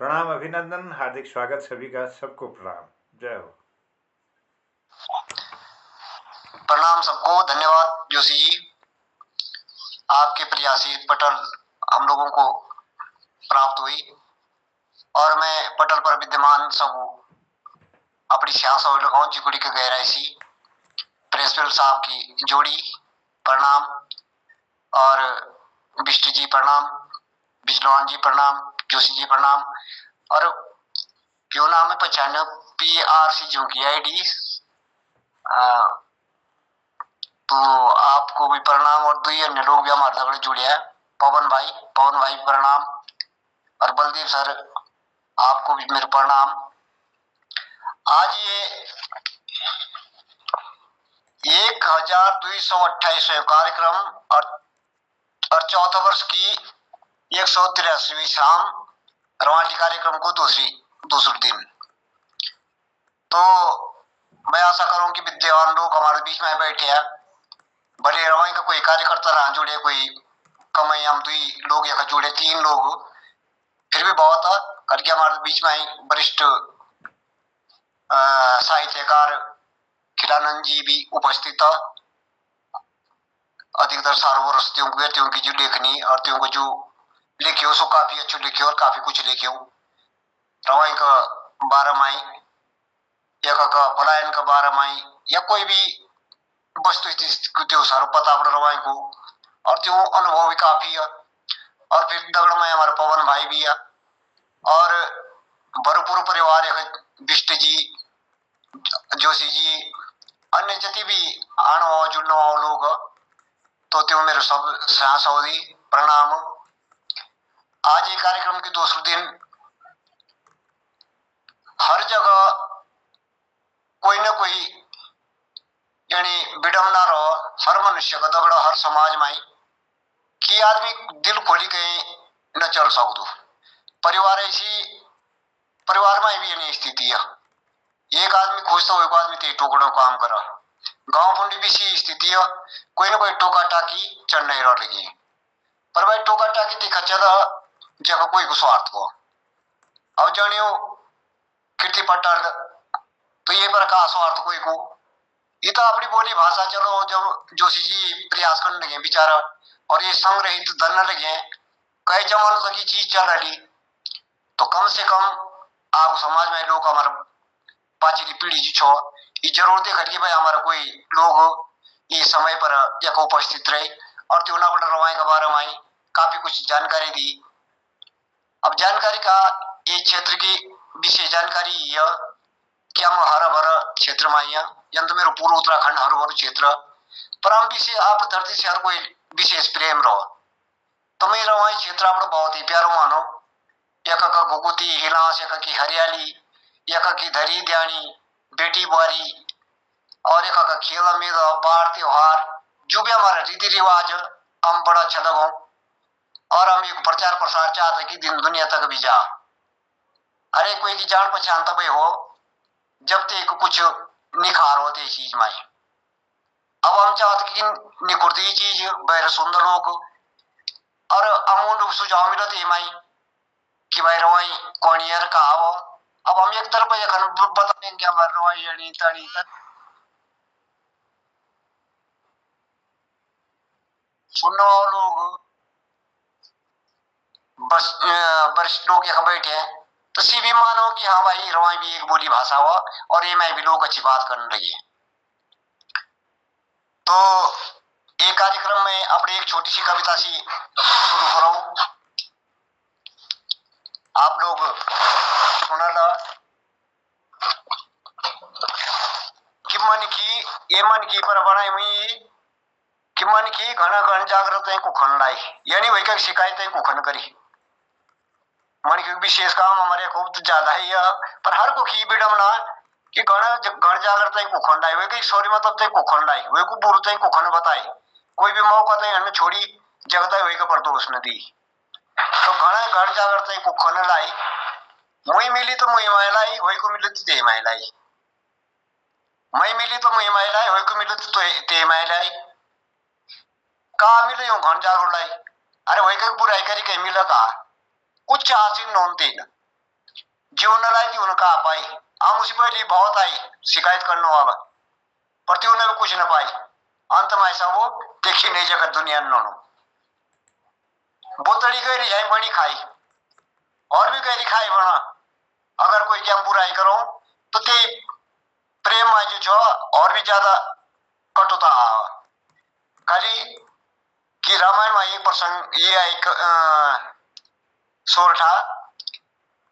प्रणाम, अभिनंदन, हार्दिक स्वागत सभी का। सबको प्रणाम। जय हो। प्रणाम सबको। धन्यवाद जोशी जी। आपके प्रयासी पटल हम लोगों को प्राप्त हुई और मैं पटल पर विद्यमान सब अपनी सियासत और लगाऊं जिकुड़ी के गहराई सी प्रिंसिपल साहब की जोड़ी प्रणाम और बिष्ट जी प्रणाम, बिजलवान जी प्रणाम, जोशी जी प्रणाम और क्यों नाम है पहचानो PRC जो की ID तो आपको भी प्रणाम और दुई अन्य लोग भी हमारे लगड़े जुड़े हैं। पवन भाई प्रणाम और बलदेव सर आपको भी मेरे प्रणाम। आज ये 1228 कार्यक्रम और चौथा वर्ष की 183वीं शाम रवाटी कार्यक्रम को दूसरे दिन। तो मैं आशा करूं कि विद्वान लोग हमारे बीच में बैठे हैं। भले रवाई का कोई कार्यकर्ता रहा जुड़े, कोई कमाई हम दुई लोग या जुड़े 3 लोग, फिर भी बहुत करके हमारे बीच में वरिष्ठ साहित्यकार खिलानंद जी भी उपस्थित था। अधिकतर सार्वरस्तियों की जो लेखनी और त्यों को जो लिखे हो सो काफी अच्छे लिखे और काफी कुछ लिखे हो। रवाई का 12 माई या का पलायन का 12 माई या कोई भी वस्तु स्थिति सारो पता पड़ रवाई को और त्यों अनुभव भी काफी है। और फिर दगड़ में हमारे पवन भाई भी है और भरपूर परिवार है। बिष्ट जी, जोशी जी, अन्य जति भी आने जुड़ने वाले लोग तो त्यों मेरे सब सौदी प्रणाम। आज ये कार्यक्रम के दूसरे दिन हर जगह कोई न कोई यानी विडम्बना रहो हर मनुष्य का दगड़ा हर समाज में कि आदमी दिल खोली कहीं न चल सकदो। परिवार में भी नहीं स्थिति है। एक आदमी खुश तो एक आदमी ते टोकड़ों काम करा। गांव पुंडी भी सी स्थिति है। कोई ना कोई टोका टाकी चढ़ नहीं रह लगी। पर भाई टोका टाकी दिखा चला जगह कोई को स्वार्थ को अब जानियो कीर्ति पटल तो ये पर का स्वार्थ कोई को ये तो अपनी बोली भाषा। चलो जब जोशी जी प्रयास करने लगे बेचारा और ये संग्रहित धन लगे कई जमानों तक की चीज चल रही तो कम से कम आप समाज में लोग हमारा पाछली पीढ़ी जी छो ये जरूर देख कि भाई हमारा कोई लोग ये समय पर एक उपस्थित रहे और त्योना बड़ा रवाई के बारे में काफी कुछ जानकारी दी। अब जानकारी का ये क्षेत्र की विशेष जानकारी यह कि हम हरा भरा क्षेत्र में आइया यंत्र मेरे पूर्व उत्तराखंड हर भर क्षेत्र पर हम विशेष आप धरती से हर कोई विशेष प्रेम रहो तो मेरा वही क्षेत्र आप बहुत ही प्यारो मानो। यका का घुगुती हिलास यका की हरियाली यका की धरी ध्यानी बेटी बुआरी और यका का खेला मेला बाढ़ त्योहार जो भी हमारा रीति रिवाज हम बड़ा अच्छा लगो और हम एक प्रचार प्रसार चाहते कि दिन दुनिया तक भी जा। अरे कोई की जान पहचान तब हो जब तक कुछ निखार होते चीज में। अब हम चाहते कि निखुरती चीज बैर सुंदर लोग और अमूल सुझाव मिला थे माई कि भाई रवाई कौनियर का हो। अब हम एक तरफ बताएंगे हमारे रवाई जड़ी तड़ी सुनने वाले लोग बस वरिष्ठ लोग यहाँ बैठे हैं तो सी भी मानो कि हाँ भाई रवाई भी एक बोली भाषा हुआ और ये मैं भी लोग अच्छी बात करने लगे। तो एक कार्यक्रम में अपने एक छोटी सी कविता सी शुरू करो। आप लोग सुना ला कि मन की पर बनाई हुई कि मन की घना घन जागृत को खंडाई यानी वही का शिकायत को खन करी। मन की विशेष काम हमारे खूब ज्यादा ही है पर हर को खी बिडमना कि घर जागृत को खंडाई वे सॉरी मतलब को खंडाई वे को बुरत को खन बताई कोई भी मौका तय हमें छोड़ी जगता वे का परदोष न दी। तो घर जागृत को खन लाई मुई मिली तो मुई महिलाई वही को मिली तो ते महिलाई मई मिली तो मुई महिलाई वही को मिली तो ते महिलाई का मिले यो घर जागृत लाई। अरे वही का बुराई करी कहीं मिला का कुछ हासिल नोन तीन जीवन लाई थी उनका आ पाई। हम उसी पहले बहुत आई शिकायत करने वाला, पर थी उन्हें भी कुछ न पाई। अंत में ऐसा वो देखी नहीं जगह दुनिया में नोनो बोतड़ी गई जाए बनी खाई और भी गहरी खाई बना। अगर कोई क्या बुराई करो तो ते प्रेम में जो छो और भी ज्यादा कटुता खाली कि रामायण में एक प्रसंग ये एक सोर था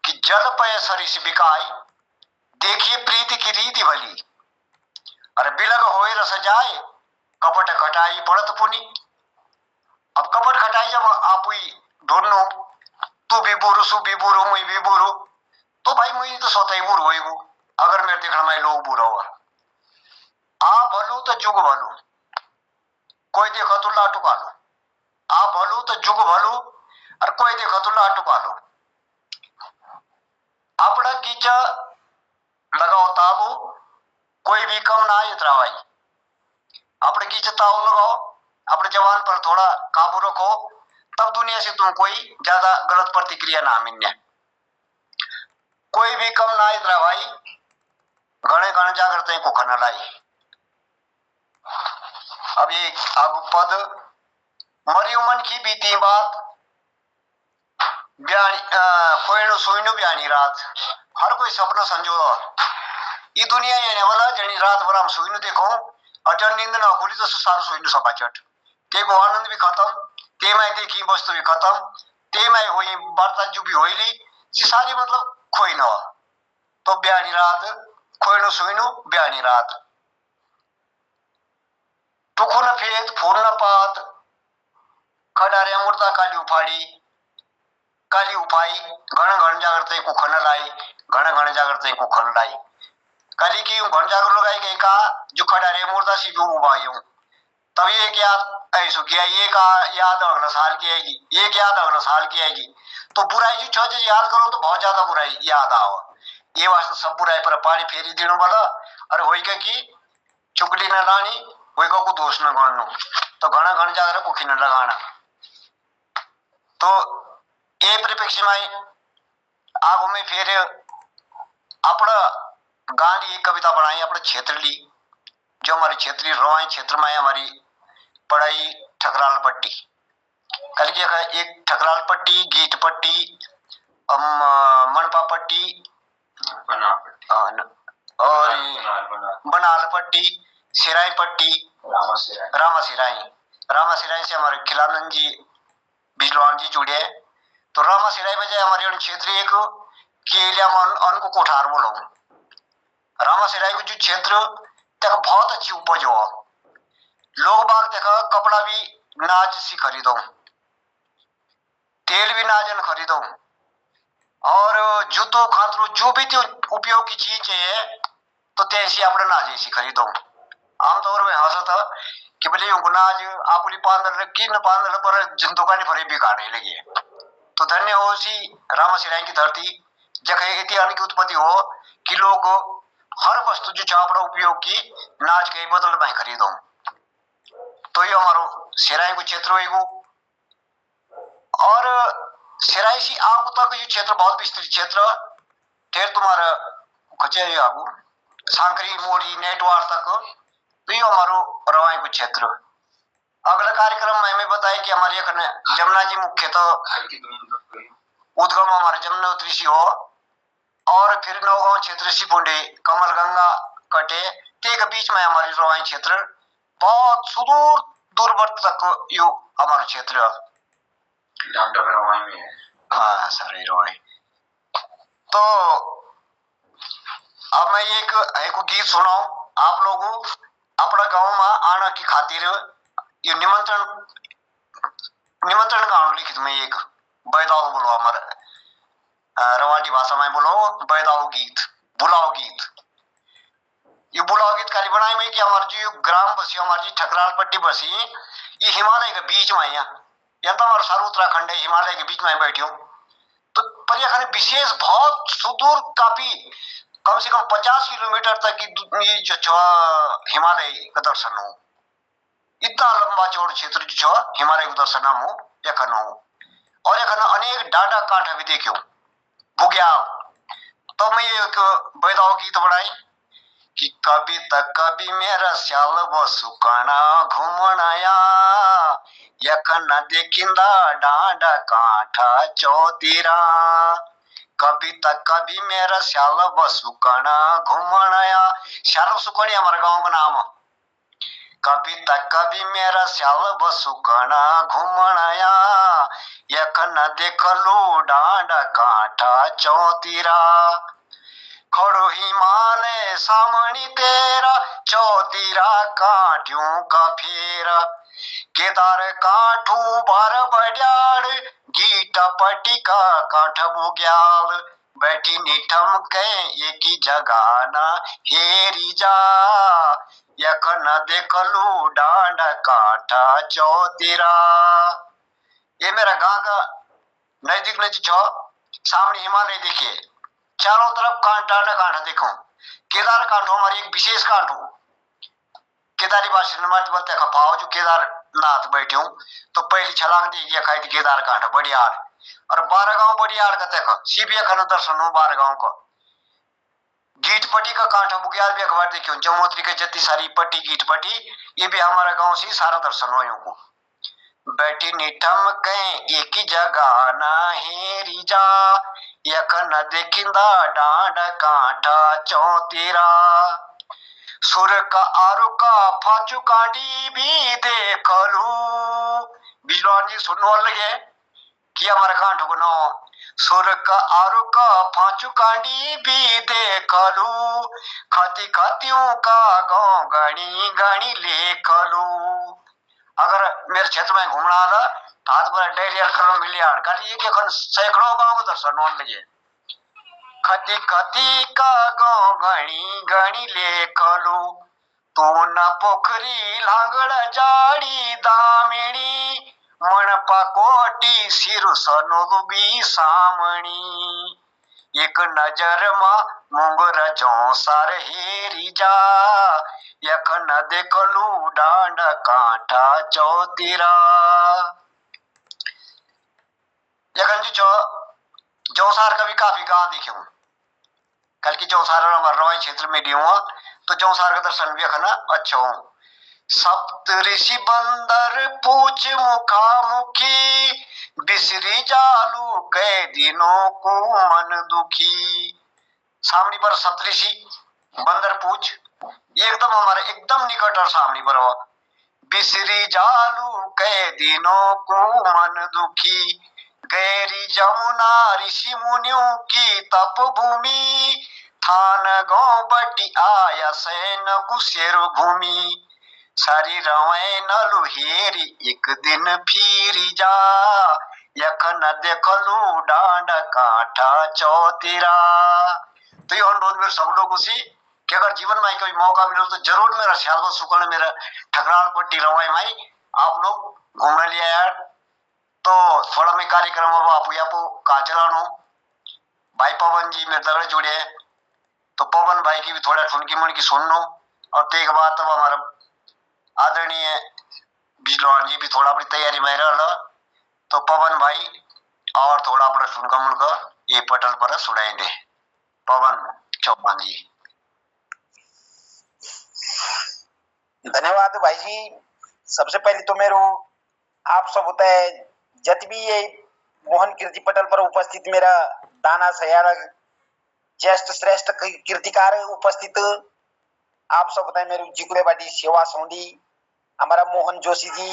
कि जल पय सरिस बिकाई देखिए प्रीति की रीति भली, अरे बिलग होए रस जाए कपट खटाई पड़त पुनी। अब कपट खटाई जब आप दोनों तू भी बुरु सु भी बुरु मुई भी बुरु, तो भाई मुई तो स्वतः ही बुरु होइगु। अगर मेरे देखना में लोग बुरा हुआ आ भलू तो जुग भलू, कोई देखो तो लाटू कालो। आ भलू तो जुग भलू और कोई देखो तो लाटू कालो। अपना गीचा लगाओ ताबू कोई भी कम ना इतरा भाई। अपने गीचा ताऊ लगाओ, अपने जवान पर थोड़ा काबू रखो, तब दुनिया से तुम कोई ज्यादा गलत प्रतिक्रिया ना मिलने। कोई भी कम ना इतरा भाई, गणे गण जागृत को खना लाई। अब ये अब पद मरी मन की बीती बात कोई सोइनो ब्यानी रात, हर कोई सपना संजो ये दुनिया ये वाला जनी रात भर हम सोइनो देखो अटन नींद ना खुली तो सारो सोइनो सपाचट ते को आनंद भी खत्म, ते में देखी वस्तु भी खत्म, ते में हुई वार्ता जो भी होइली सी सारी मतलब खोई न तो ब्यानी रात खोइनो सोइनो ब्यानी रात। टुकु न फेद फूल न पात खडारे मुर्दा काली उफाड़ी काली उपाई घण घण जागरते को खन लाई घण घण जागरते को खन लाई। काली की घण जागर लगाई गई का जो खडारे मुर्दा सी भी उबायूं तब ये क्या ऐसो किया ये का याद अगला साल की आएगी, ये याद अगला साल की आएगी। तो बुराई जो छोटे याद करो तो बहुत ज्यादा बुराई याद आओ। ये वास्ते सब बुराई पर पानी फेरी दिनों वाला अरे होई का की चुगली न लानी होई का को दोष न गणनो तो घना घन जागर को खिन लगाना। तो ये परिप्रेक्ष्य में आगो में फिर अपना गांधी एक कविता बनाई अपने क्षेत्र ली जो हमारे क्षेत्रीय रोवाई क्षेत्र में हमारी पढ़ाई ठकराल पट्टी कल की एक ठकराल पट्टी गीत पट्टी मनपा पट्टी और बनाल पट्टी सिराई पट्टी रामा सिराई से हमारे खिलानंद जी बिजलवान जी जुड़े। तो रामा सिराई बजाय हमारे क्षेत्र एक केलिया मन अनको कोठार बोलो रामा सिराई को जो क्षेत्र तक बहुत अच्छी उपज हो लोग बाग देखा कपड़ा भी नाज सी खरीदो तेल भी नाजन खरीदो और जूतो खातरो जो भी उपयोग की चीज है तो तैसी अपने नाज ऐसी खरीदो। आमतौर में हंसा था कि बोले नाज आपुली पांदर रखी न पांदर पर जंतु का नहीं फरे बिगाड़ने लगे। तो धन्य हो सी रामा सिराई की धरती जगह इतिहास की उत्पत्ति हो कि लोग हर वस्तु जो चापड़ा उपयोग की नाज के बदल में खरीदो। तो ये हमारो सिराई को क्षेत्र होएगो और सिराई सी आगू तक ये क्षेत्र बहुत विस्तृत क्षेत्र फिर तुम्हारा खचे आगू सांकरी मोरी नेटवार तक तो ये हमारो रवाई को क्षेत्र। अगला कार्यक्रम में हमें बताया कि हमारे जमुना जी मुख्यतः उद्गम हमारे जमुनोत्री सी हो और फिर नौगांव क्षेत्र सी पुंडे कमल गंगा कटे ते के बीच में हमारी रवाई क्षेत्र बहुत सुदूर दूरवर्त तक यो हमारा क्षेत्र में है। हाँ सर रवाई। तो अब मैं एक गीत सुनाऊं आप लोगों अपना गांव में आना की खातिर ये निमंत्रण गाँव लिखित में एक बैदाओ बोलो हमारे रवाटी भाषा में बोलो बैदाओ गीत बुलाओ गीत। ये बुलाओ गीत खाली बनाए में कि हमारे जो ग्राम बसी हमारी जी ठकराल पट्टी बसी ये हिमालय के बीच में या तो हमारा सारा उत्तराखंड है हिमालय के बीच में बैठी हूँ। तो पर यह विशेष बहुत सुदूर काफी कम से कम 50 किलोमीटर तक की जो हिमालय का दर्शन हो इतना लंबा चौड़ क्षेत्र जो हिमालय का दर्शन हो यखन हो और यखन अनेक डांडा कांठा भी देखियो बुग्याल तो मैं एक बैदाओ गीत बनाई कि कभी तक कभी मेरा श्याल बसु कणा घुमणया यक न देखिंदा डांड कांठा चौतीरा। कभी तक कभी मेरा श्याल बसु कणा घुमणया। श्याल बसु कणी हमारे गांव का नाम है। कभी तक कभी मेरा श्याल बसु कणा घुमणया यक न देखलू डांड कांठा चौतीरा। खड़ो हिमालय सामणी तेरा चौतीरा काठियों का फेरा। केदार काठू बार बड्याड़ गीटा पटी का काठ बुग्याल। बैठी निठम के एक ही जगह ना हेरी जा यक न देखलू डांड काठा चौतीरा। ये मेरा गांव का नजदीक नजदीक छो। सामने हिमालय देखिए, चारों तरफ कांटा न कांटा देखो। केदार कांठो हमारी एक विशेष कांठो केदारी बासी नमत बोलते खपाओ जो केदारनाथ बैठे हूं तो पहली छलांग दी खाई थी केदार कांठ बड़ियार। और 12 गांव बड़ियार का देखो सीबिया खन दर्शन हो 12 गांव को। गीट पट्टी का कांठा बुग्याल भी अखबार देखियो जमोत्री के जत्ती सारी पट्टी गीट पट्टी ये भी हमारा गांव से सारा दर्शन हो को। बैठी निठम कहीं एक ही जगह ना हेरी जा यक न देखिंदा डांड कांठा चौतीरा। सुर का आरु का फाचू कांडी भी देखलू। बिजलवान जी सुनने लगे कि हमारा कांठ को नो सुर का आरु का फाचू कांडी भी देखलू। खती खतियों का गाँव गणी गणी लेखलू। अगर मेरे क्षेत्र में घूमना था तो हाथ पर डेरियर करो मिलियन कर ये कि सैकड़ों गांव को दर्शन होने लगे। खती खती का गाँव गणी गणी लेखलू। तू न पोखरी लांगड़ जाड़ी दामिणी मनपा कोटी सिरु सनोबी सामणी। एक नजर मा मुंगर जोसार हेरी जा यक न देखलू डांड कांठा चौतीरा। यकन जी जौसार का भी काफी गांव देखे हूं। कल की जौसार हमारे रवाई क्षेत्र में भी हुआ तो जौसार का दर्शन भी अखना अच्छा हो। सप्त ऋषि बंदर पूछ मुखामुखी बिसरी जालू कै दिनों को मन दुखी। सामने पर सप्तऋषि बंदर पूछ एकदम हमारे एकदम निकट और सामने पर हुआ। बिसरी जालू कै दिनों को मन दुखी गैरी जमुना ऋषि मुनियों की तप भूमि थान गांव बटी आया सैन कुशेर भूमि। सारी रवे नलु हेरी एक दिन फिरी जा यक न देखलू डांड कांठा चौतीरा। तो ये अनुरोध मेरे सब लोगों से कि अगर जीवन में कोई मौका मिले तो जरूर मेरा श्याल सुकर्ण मेरा ठकराल पट्टी रवाई माई आप लोग घूमने लिया यार। तो थोड़ा मैं कार्यक्रम अब आपको का चलानो भाई पवन जी मेरे दगड़े जुड़े तो पवन भाई की भी थोड़ा ठुनकी मुनकी सुन लो। और ते के बाद तब हमारा आदरणीय बिजलवान जी भी थोड़ा अपनी तैयारी में रहा तो पवन भाई और थोड़ा अपना ठुनका मुनका ये पटल पर सुनाएंगे। पवन चौहान जी। धन्यवाद भाई जी। सबसे पहले तो मेरे आप सब होता है जत भी ये मोहन कीर्ति पटल पर उपस्थित मेरा दाना सयारा ज्येष्ठ श्रेष्ठ कीर्तिकार उपस्थित आप सब होता है मेरे जिकुरे बाटी सेवा सोंडी हमारा मोहन जोशी जी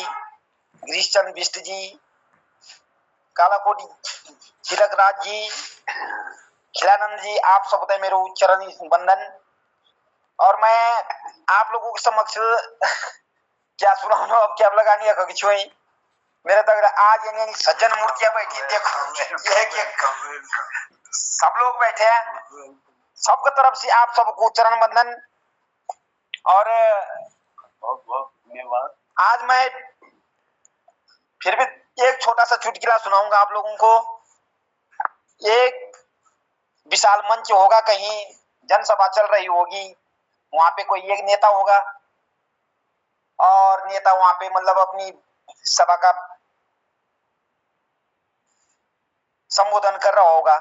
गिरीशचंद बिष्ट जी कालाकोटी तिलक राज जी खिलानंद जी आप सब होता है मेरे चरण बंदन। और मैं आप लोगों के समक्ष क्या सुनाऊं अब क्या लगानी है कि छुई मेरे तक आज यानी सज्जन मूर्तियां बैठी देखो ये सब लोग बैठे हैं सबके तरफ से आप सबको चरण बंदन। और आज मैं फिर भी एक छोटा सा चुटकुला सुनाऊंगा आप लोगों को। एक विशाल मंच होगा कहीं जनसभा चल रही होगी वहां पे कोई एक नेता होगा और नेता वहां पे मतलब अपनी सभा का संबोधन कर रहा होगा।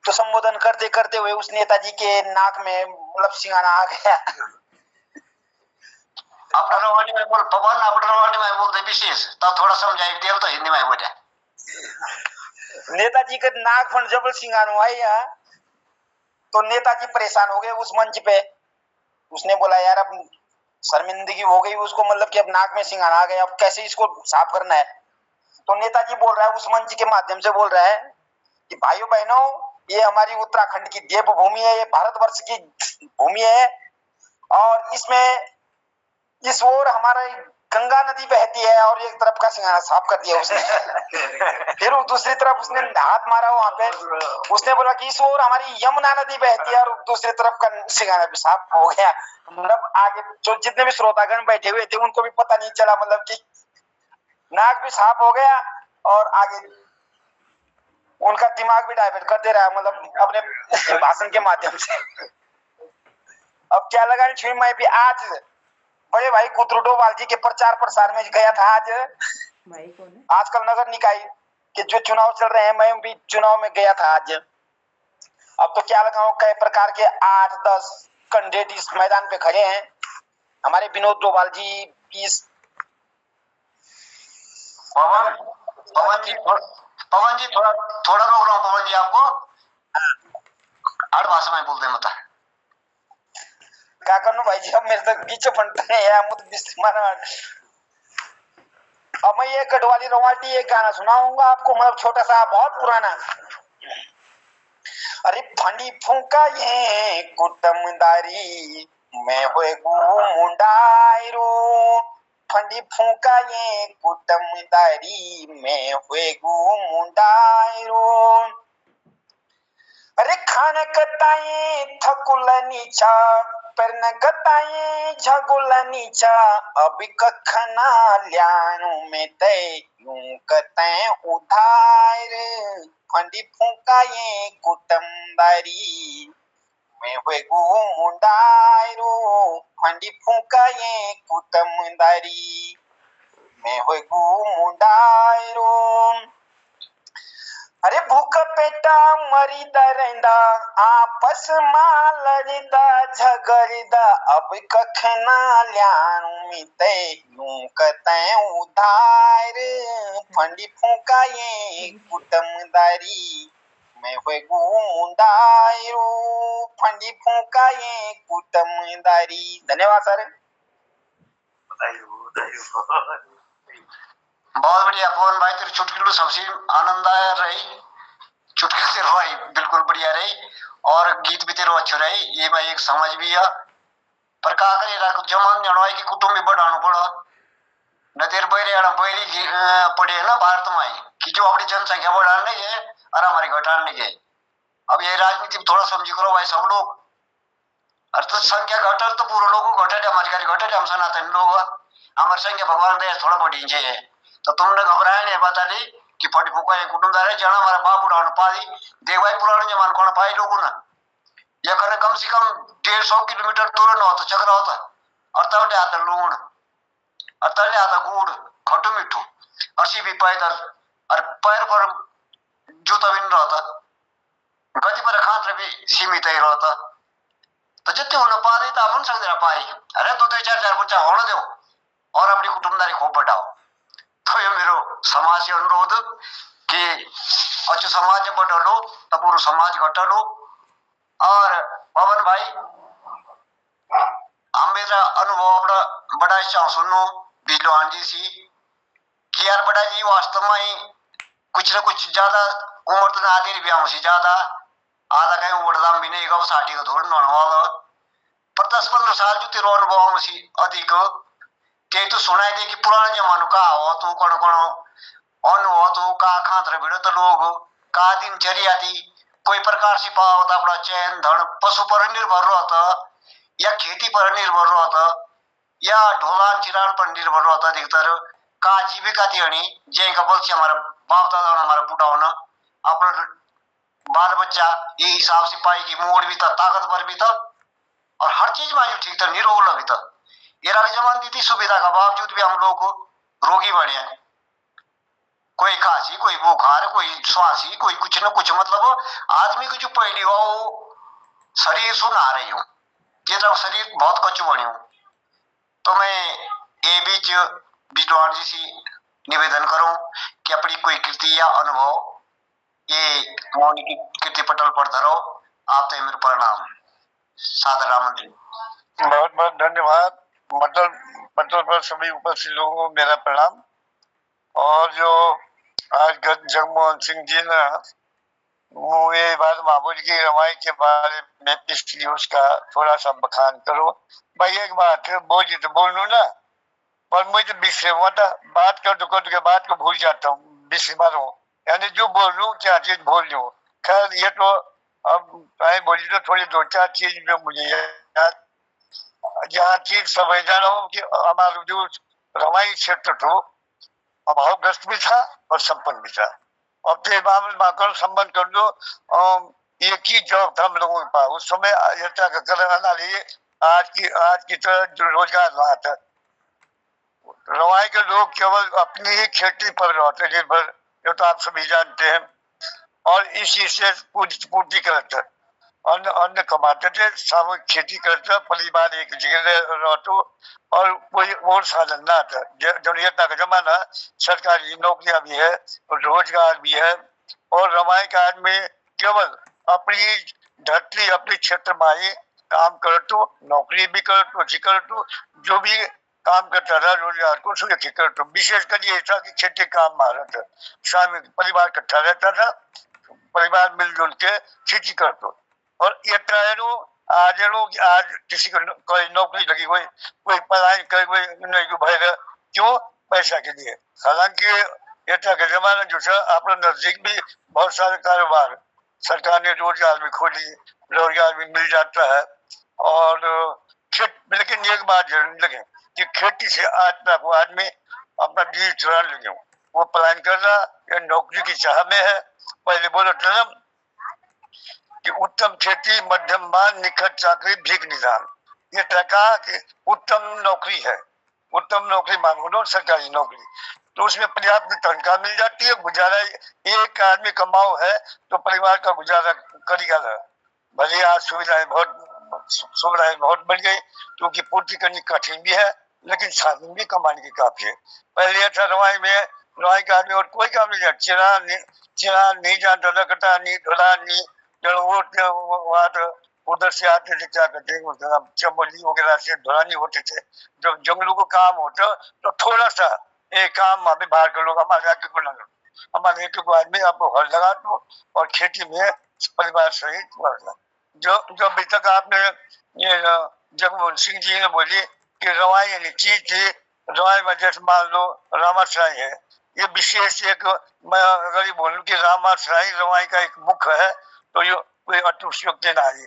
तो संबोधन करते करते हुए उस नेताजी के नाक में मतलब सिंगाना आ गया। अपना रवाडी में बोल पवन, अपना रवाडी में बोलते विशेष तब थोड़ा समझाई दिया तो हिंदी में बोला। नेताजी के नाक पर जब सिंगानो आया तो नेताजी परेशान हो गए उस मंच पे। उसने बोला यार अब शर्मिंदगी हो गई उसको, मतलब कि अब नाक में सिंगाना आ गया, अब कैसे इसको साफ करना है। तो नेताजी बोल रहा है उस मंच के माध्यम से बोल रहा है कि भाइयों बहनों, ये हमारी उत्तराखंड की देवभूमि है, ये भारतवर्ष की भूमि है और इसमें इस ओर हमारा गंगा नदी बहती है और एक तरफ का सिंगाना साफ कर दिया उसने। फिर दूसरी तरफ उसने हाथ मारा वहां पे, उसने बोला कि इस ओर हमारी यमुना नदी बहती है और दूसरी तरफ का सिंगाना भी साफ हो गया। मतलब आगे जो जितने भी श्रोतागण बैठे हुए थे उनको भी पता नहीं चला, मतलब कि नाक भी साफ हो गया और आगे उनका दिमाग भी डाइवर्ट करते रहा, मतलब अपने भाषण के माध्यम से। अब क्या लगा मैं भी आज बड़े भाई कुतरू डोभाल जी के प्रचार प्रसार में गया था। आज भाई कौन है? आजकल नगर निकाय के जो चुनाव चल रहे हैं, मैं भी चुनाव में गया था आज। अब तो क्या लगाऊं, कई प्रकार के 8-10 कैंडिडेट इस मैदान पे खड़े हैं। हमारे विनोद डोभाल जी पवन जी थोड़ा थोड़ा रोक रहा हूँ पवन जी आपको। हर भाषा में बोलते हैं मत क्या करना भाई जी, अब मेरे तक बीच बनते हैं यार, अब मैं ये गढ़वाली रवाटी एक गाना सुनाऊंगा आपको, मतलब छोटा सा बहुत पुराना। अरे फंडी फूका ये कुटमदारी मैं हुए मुंडायरो, फंडी फूका ये कुटमदारी मैं हुए मुंडायरो। अरे खान कताए थकुल नीचा पर न कताए झगुल नीचा, अब कखना ल्यानु में तय यूं कतए उधार, फंडी फूका ये कुटमदारी मैं हुए मुंडायरो, फंडी फूका ये कुटमदारी मैं हुए मुंडायरो। अरे भूख पेटा मरी दरंदा आपस में लड़दा झगड़दा, अब कखना ल्यानु मिते यूं कतए उधार, फंडी फूका ये कुटमदारी मैं हुए मुंडायरो, फंडी फूका ये कुटमदारी। धन्यवाद सर। बहुत बढ़िया पवन भाई, तेरी चुटकी सबसे आनंददायक रही, चुटकी तेरे भाई बिल्कुल बढ़िया रही और गीत भी तेरे अच्छे रहे। ये भाई एक समझ भी है पर का करे जमान जणवाई की कुटुंब भी बढ़ाना पड़ा न तेरे बैरी पड़े है ना भारत में कि जो अपनी जनसंख्या बढ़ाने है और हमारी घटाने के। अब ये राजनीति में थोड़ा समझी करो भाई सब लोग, अर्थ संख्या घटल तो पूरे लोगों घटे, हमारे घटे हम सनातन लोग हमारी संख्या भगवान दे थोड़ा बढ़ी चाहिए। तो तुमने घबराया नहीं बता दी कि फटी फुका ये कुटुंबदार है जना हमारा बाप उड़ाने पाई देख भाई पुराने जमान कौन पाई लोगों ने या करने कम से कम 150 किलोमीटर दूर न होता चक्रा होता और तब आता लूण और तब आता गुड़ खट्टू मिट्टू और भी पैदल और पैर पर जूता भी नहीं रहता, गति पर खांत्र भी सीमित ही रहता। तो जितने होने पा रही था हम सकते पाई अरे 2-4 बच्चा होने दो और अपनी कुटुंबदारी खूब बढ़ाओ। तो ये मेरो समाज से अनुरोध कि अच्छे समाज बढ़लो तो पूरा समाज घटलो। और पवन भाई हम मेरा अनुभव अपना बड़ा इच्छा सुनो बिजलोहान जी सी कि यार बड़ा जी वास्तव में ही कुछ न कुछ ज्यादा उम्र तो ना आती ब्याह से ज्यादा आधा कहीं उम्र दाम भी नहीं गो 60 का थोड़ा नौन वाला पर 10-15 साल जो तेरो अनुभव मुझे अधिक ते तो सुनाई दे कि पुराने जमानो का हो तो कौन कौन अनुभव तो का खातर भिड़ो तो लोग का दिनचर्या थी कोई प्रकार से पावा होता अपना चैन धन पशु पर निर्भर रहता या खेती पर निर्भर रहता या ढोलान चिरान पर निर्भर रहता अधिकतर का जीविका थी हनी जय का बल से हमारा बाप दादा हमारा बूढ़ा होना अपना बाल बच्चा ये हिसाब से पाई की मोड़ भी था ताकतवर भी था और हर चीज में जो ठीक था निरोग भी था। ये जमान दी थी सुविधा का बावजूद भी हम लोग रोगी बढ़े हैं। कोई खांसी, कोई बुखार, कोई श्वासी, कोई कुछ न कुछ, मतलब आदमी की जो पहली हो शरीर सुना रही हूँ, तेरा शरीर बहुत कच्चू बनी हूँ। तो मैं ये बीच विद्वान जी से निवेदन करूं कि अपनी कोई कृति या अनुभव ये मौनी की कृति पटल पर धरो। आप तो मेरे प्रणाम, सादर आमंत्रित। बहुत बहुत धन्यवाद। पटल पटल पर सभी उपस्थित लोगों को मेरा प्रणाम। और जो आज जगमोहन सिंह जी ने ये बात मामूल की रवाई के बारे में पिछली उसका थोड़ा सा बखान करो भाई। एक बात बोली तो बोल लू ना, और मुझे विषय हुआ था, बात कर के बात को भूल जाता हूँ, विषय मारू, यानी जो बोल लू क्या चीज बोल लू। खैर ये तो अब बोली तो थोड़ी दो चार चीज जो मुझे याद, यहाँ चीज समझ जा रहा हूँ कि हमारा जो रवाई क्षेत्र था अभावग्रस्त भी था और संपन्न भी था। अब तो मामले संबंध कर लो, एक ही जॉब था हम लोगों के पास उस समय। आज की तरह जो रोजगार रहा था, रवाई के लोग केवल अपनी ही खेती पर रहते निर्भर, ये तो आप सभी जानते हैं, और इसी से पूर्ति करते, अन्न अन्न कमाते थे, सामूहिक खेती करते, परिवार एक जगह रहते और कोई और साधन ना था। जमहूरियत का जमाना, सरकारी नौकरियां भी है, रोजगार भी है, और रवाई का आदमी केवल अपनी धरती अपने क्षेत्र में ही काम कर तो, नौकरी भी कर तो, जी कर तो, जो भी काम करता था रोजगार को सुरक्षित कर तो। विशेषकर ये था कि खेती काम में रहता, सामूहिक परिवार इकट्ठा रहता था, परिवार मिलजुल के खेती कर तो। और ये आज किसी को कोई नौकरी लगी हुई, कोई पढ़ाई कर नहीं भाई, क्यों? पैसा के लिए। हालांकि ये के जमाना जो है अपने नजदीक भी बहुत सारे कारोबार सरकार ने रोजगार भी खोली, रोजगार भी मिल जाता है। और लेकिन एक बात जरूर लगे कि खेती से आज तक वो आदमी अपना जीवन चुराने लगे, वो प्लान कर रहा या नौकरी की चाह में है। पहले बोलो था कि उत्तम खेती, मध्यम मान, निखट चाकरी, भीख निदान। ये कहा कि उत्तम नौकरी है, उत्तम नौकरी मांगो लो, सरकारी नौकरी, तो उसमें पर्याप्त तनख्वाह मिल जाती है, गुजारा एक आदमी कमाओ है तो परिवार का गुजारा करेगा। भले आज सुविधाएं बहुत बढ़ गई, क्योंकि पूर्ति करनी कठिन भी है, लेकिन साधन भी कमाने की काफी है। पहले था रवाई में, रवाई का आदमी और कोई काम नहीं जाता, चिरा नहीं जानता, रखता नहीं, ढोला नहीं, उधर से आते थे, क्या कहते हैं, चमोली वगैरह से ढोलानी होते थे। जब जंगलों को काम होता तो थोड़ा सा एक काम अभी बाहर के लोग हमारे आगे को लगा, हमारे एक आदमी आपको हल लगा दो और खेती में परिवार सहित बढ़ना। जो अभी तक आपने ये जगमोहन सिंह जी ने बोली कि रवाई यानी चीज थी, रवाई में जैसे मान लो रामाश्राई है, ये विशेष एक, मैं अगर ये बोलूं कि रामाश्राई रवाई का एक मुख्य है तो ये कोई अतिशयोक्ति नहीं।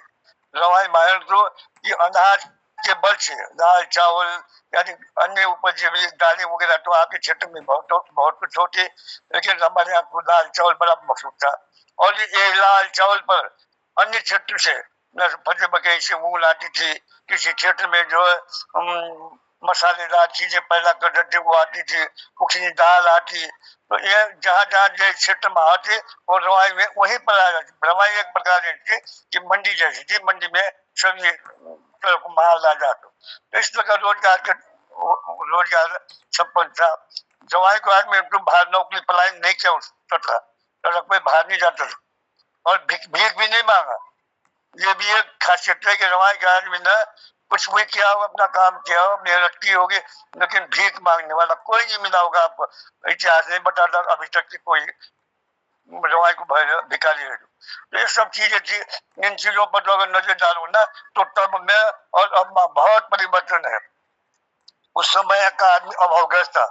रवाई मायर तो ये अनाज के बल से दाल चावल यानी अन्य उपज दालें वगैरह तो आपके क्षेत्र में बहुत कुछ होती, लेकिन हमारे यहाँ दाल चावल बड़ा मशहूर था। और ये दाल चावल पर अन्य क्षेत्र से फतेह मकई से मूंग आती थी, किसी क्षेत्र में जो है मसालेदार चीजें पैदा कर देते वो आती थी, कुछ दाल आती। तो ये जहाँ जहाँ जो क्षेत्र में आती और रवाई में वहीं पर आ जाती। रवाई एक प्रकार की कि मंडी जैसी थी, मंडी में सब्जी माल आ जाता। तो इस प्रकार रोजगार संपन्न था। रवाई को आदमी बाहर नौकरी पलायन नहीं किया था, कोई बाहर नहीं जाता था और भीख भी नहीं मांगा। ये भी एक खासियत है कि रवाई के आदमी ने कुछ भी किया हो, अपना काम किया हो, मेहनत की होगी, लेकिन भीख मांगने वाला कोई नहीं मिला होगा। आपको इतिहास नहीं बताता अभी तक कि कोई रवाई को भिखारी है। तो ये सब चीजें थी, इन चीजों पर अगर नजर डालो ना तो तब में और अब बहुत परिवर्तन है। उस समय का आदमी अभावग्रस्त था,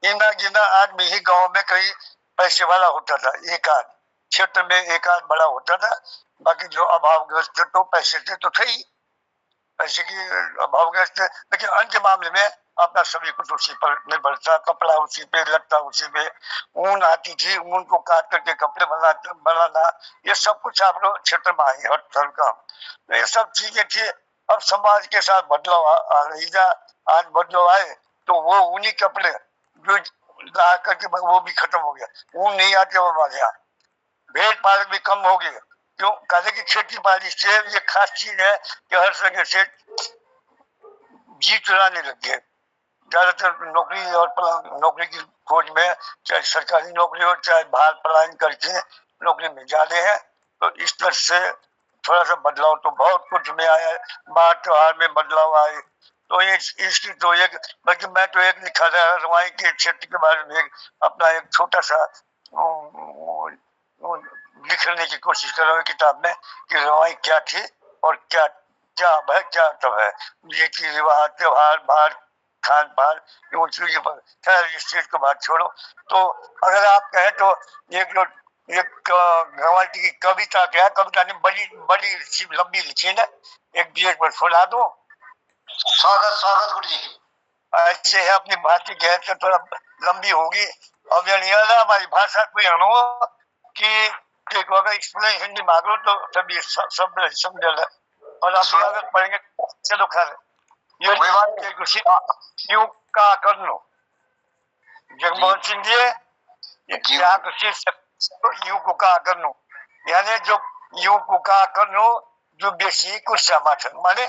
गिना गिना आदमी ही गाँव में कहीं पैसे वाला होता था, एक आध क्षेत्र में एक आध बड़ा होता था, बाकी जो अभावग्रस्त तो पैसे थे तो थे ही, पैसे की अभावग्रस्त। लेकिन अन्य मामले में अपना सभी कुछ उसी पर निर्भर था, कपड़ा उसी पे, लगता उसी पे, ऊन आती थी, ऊन को काट करके कपड़े बनाना, ये सब कुछ आप लोग क्षेत्र में आई हर तरह का। तो ये सब चीजें थी। अब समाज के साथ बदलाव आ रही था, आज बदलाव आए तो वो उन्हीं कपड़े जो ला करके वो भी खत्म हो गया। ऊन नहीं आते हमारे यहाँ, भेड़ पालक भी कम हो गए। क्यों? कहते कि खेती बाड़ी से ये खास चीज है कि हर जगह से जी चुराने लग गए। ज्यादातर नौकरी और नौकरी की खोज में, चाहे सरकारी नौकरी हो चाहे बाहर पलायन करके नौकरी में जा रहे हैं। तो इस तरह से थोड़ा सा बदलाव तो बहुत कुछ में आया है। बाहर त्योहार में बदलाव आए तो इसकी तो एक, बल्कि मैं तो एक लिखा था रवाई के क्षेत्र के बारे में अपना एक छोटा सा लिखने की कोशिश कर रहा हूँ किताब में कि रवाई क्या थी और क्या क्या अब है, क्या तब है। रीति रिवाज, त्योहार, बाहर खान पान, उन चीजों पर खैर इस चीज को बात छोड़ो। तो अगर आप कहें तो एक ग्रामर की कविता, क्या कविता ने बड़ी बड़ी लंबी लिखी है, एक बीच पर सुना दो। स्वागत स्वागत गुरु जी। ऐसे है अपनी भाषा कहे तो थोड़ा लंबी होगी। अब ये नहीं है हमारी भाषा कोई अनुभव कि अगर एक्सप्लेनेशन हिंदी मांगो तो सभी शब्द समझ रहे और आप अगर पढ़ेंगे चलो खैर ये क्यों का कर लो जगमोहन सिंह जी क्या यू को का कर लो, यानी जो यू को का कर लो जो बेसी कुछ समाज माने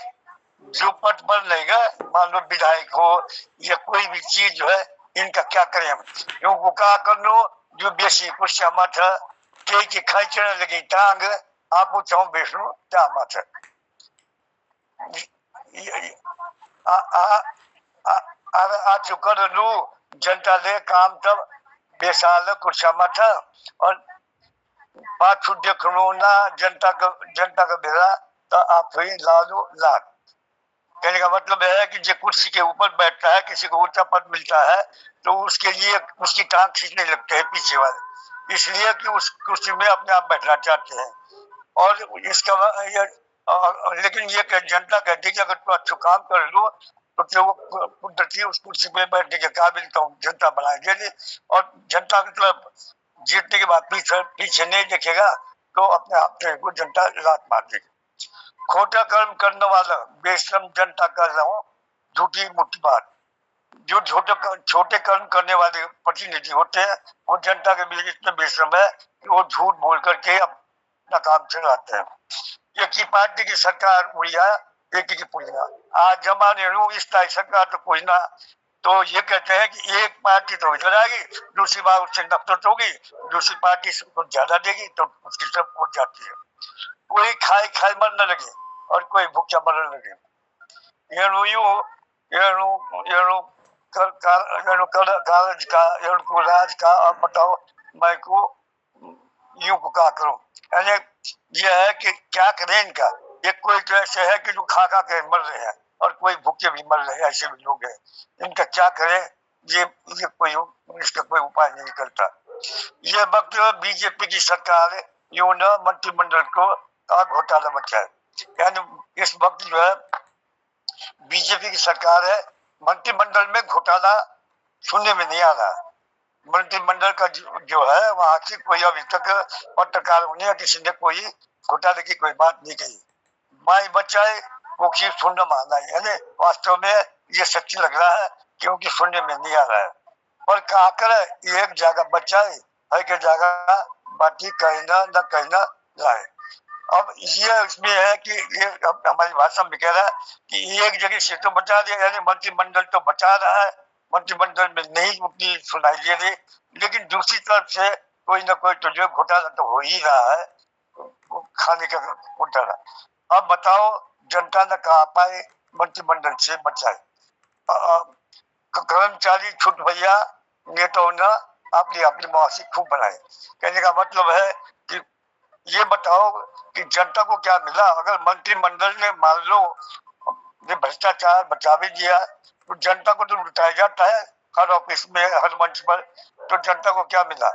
जो पद पर लेगा, मान लो विधायक हो या कोई भी चीज जो है, इनका क्या करें हम। यूं को का कर लो जो बेसी कुछ समाज के खाई लगी टांग आप चाहो बेसनो क्या मत आ चुकर लू जनता ले काम तब बेसाल कुछ मत और पाछू देखो ना जनता का बेरा तो आप ही लालू लाल। कहने का मतलब है कि जो कुर्सी के ऊपर बैठता है, किसी को ऊंचा पद मिलता है तो उसके लिए उसकी टांग खींचने लगते हैं पीछे वाले, इसलिए कि उस कुर्सी में अपने आप बैठना चाहते हैं। और इसका लेकिन ये जनता कहती है कि अगर तू अच्छा काम कर लो तो वो कुदरती उस कुर्सी पे बैठने के काबिल तो जनता बनाएगी, और जनता मतलब जीतने के बाद पीछे नहीं देखेगा तो अपने आप को जनता लात मार देगी। खोटा कर्म करने वाला बेशरम जनता कर रहा हूँ झूठी मुठ्ठीबाज। जो छोटे कर्म करने वाले प्रतिनिधि होते हैं वो जनता के बीच इतने बेशरम है कि वो झूठ बोल करके अपना काम चलाते हैं। एक ही पार्टी की सरकार उड़िया एक ही पुड़िया, आज जमाने इस टाइप सरकार तो कोई ना, तो ये कहते हैं कि एक पार्टी तो इधर आएगी, दूसरी बार उससे नफरत होगी, दूसरी पार्टी कुछ ज्यादा देगी तो उसकी तरफ पहुंच जाती है। कोई खाए खाए मरने लगे और कोई भूखा मरने लगे। राज का और बताओ मैं को यूं को क्या करूं। यानी यह है कि क्या करें इनका। ये कोई तो ऐसे है कि जो खा के मर रहे हैं और कोई भूखे भी मर रहे हैं, ऐसे भी लोग हैं। इनका क्या करें, ये कोई इसका कोई उपाय नहीं करता। ये वक्त बीजेपी की सरकार यूं न मंत्रिमंडल को का घोटाला बचा है। यानी इस वक्त जो है बीजेपी की सरकार है, मंत्रिमंडल में घोटाला सुनने में नहीं आ रहा। मंत्रिमंडल का जो है वहां की कोई अभी तक पत्रकार ने किसी ने कोई घोटाले की कोई बात नहीं कही। माई बचाए वो खीर सुनने माना है, यानी वास्तव में ये सच्ची लग रहा है क्योंकि सुनने में नहीं आ रहा है। और कहा कर एक जगह बचाए है कि जगह बाकी कहना न कहना लाए। अब ये इसमें है कि ये हमारी भाषा में कह रहा है कि एक जगह से तो बचा दिया, यानी मंत्रिमंडल तो बचा रहा है, मंत्रिमंडल में नहीं उतनी सुनाई दे रही, लेकिन दूसरी तरफ से कोई ना कोई तो जो घोटाला तो हो ही रहा है, खाने का घोटाला। अब बताओ जनता ने कहा पाए मंत्रिमंडल से बचाए। कर्मचारी छूट भैया नेताओं ने अपनी अपनी मुआवजे खूब बनाए। कहने का मतलब है कि ये बताओ कि जनता को क्या मिला। अगर मंत्रिमंडल ने मान लो भ्रष्टाचार बचा भी दिया तो जनता को तो लुटाया जाता है हर ऑफिस में, हर मंच पर, तो जनता को क्या मिला।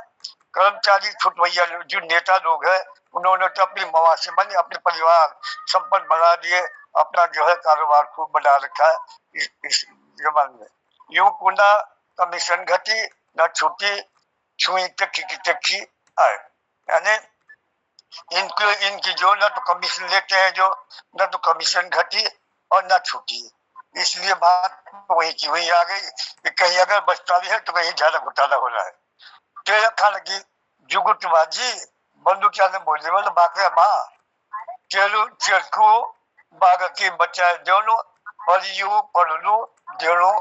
कर्मचारी छूट भैया जो नेता लोग हैं उन्होंने तो अपनी मुआवजे बने, अपने परिवार संपन्न बना दिए, अपना जो है कारोबार खूब बना रखा है इस जमाने में। यूं कुंडा कमीशन घटी न छूटी छुई तक्की की तक्की आए। यानी इनकी जो न तो कमीशन लेते हैं, जो न तो कमीशन घटी और न छूटी। इसलिए बात वही की वही आ गई कि कहीं अगर बचता भी है तो कहीं ज्यादा घोटाला हो रहा है। तेरा खान की जुगुटबाजी बंदूक क्या बोले बोले बाकरे माँ चलो चरको बाग की बच्चा दोनों और यू पढ़ लो दोनों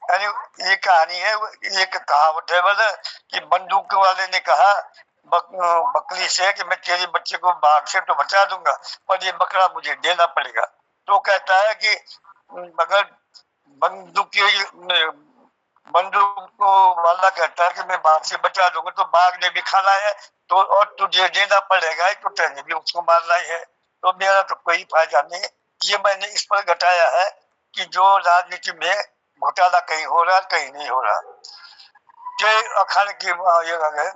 यानी ये कहानी है, एक कहावत है बोले कि बंदूक वाले ने कहा बकरी से कि मैं तेरे बच्चे को बाघ से तो बचा दूंगा पर ये बकरा मुझे देना पड़ेगा। तो कहता है कि अगर बंदूक बंदूक को वाला कहता है कि मैं बाघ से बचा दूंगा तो बाघ ने भी खाना है तो और तुझे देना पड़ेगा तो तेने भी उसको मारना ही है, तो मेरा तो कोई फायदा नहीं। ये मैंने इस पर घटाया है कि जो राजनीति में घोटाला कहीं हो रहा कहीं नहीं हो रहा। अखाड़ की ये है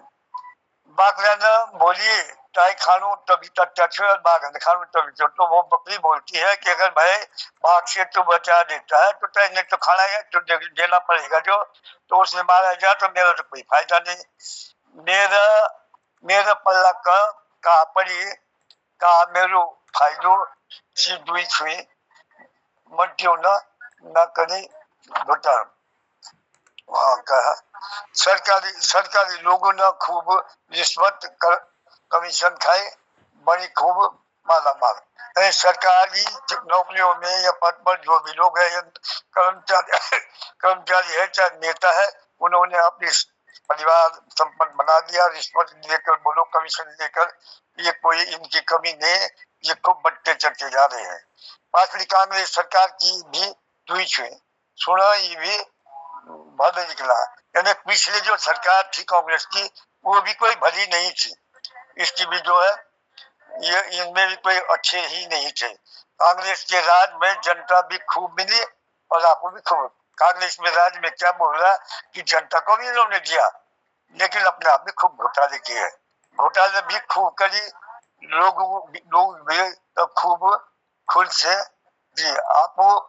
बागलाना बोली ताई खानू तभी तक बाघ खानू तभी तो वो बकरी बोलती है कि अगर भाई बाघ से तू बचा देता है तो तेने तो खाना है तो देना पड़ेगा जो, तो उसने मारा जा तो मेरा तो कोई फायदा नहीं। मेरा मेरा पल्ला का पड़ी का मेरो फायदो सी दुई छुई मट्टियों न करी घोटाला। वहाँ कहा सरकारी लोगों ने खूब रिश्वत कमीशन खाए बड़ी खूब माला माल। सरकारी नौकरियों में या पद पर जो भी लोग है कर्मचारी है चाहे नेता है उन्होंने अपनी परिवार संपन्न बना दिया रिश्वत लेकर बोलो कमीशन लेकर। ये कोई इनकी कमी नहीं, ये खूब बट्टे चढ़ते जा रहे हैं। पार्टी कांग्रेस सरकार की भी दुई छुई सुना ये भी भले निकला। यानी पिछले जो सरकार थी कांग्रेस की वो भी कोई भली नहीं थी, इसकी भी जो है ये इनमें भी कोई अच्छे ही नहीं थे। कांग्रेस के राज में जनता भी खूब मिली और आपको भी खूब। कांग्रेस में राज में क्या बोल रहा कि जनता को भी इन्होंने दिया लेकिन अपने आप में खूब घोटाले किए, घोटाले भी खूब करी, लोग भी तो खूब खुद से जी आपको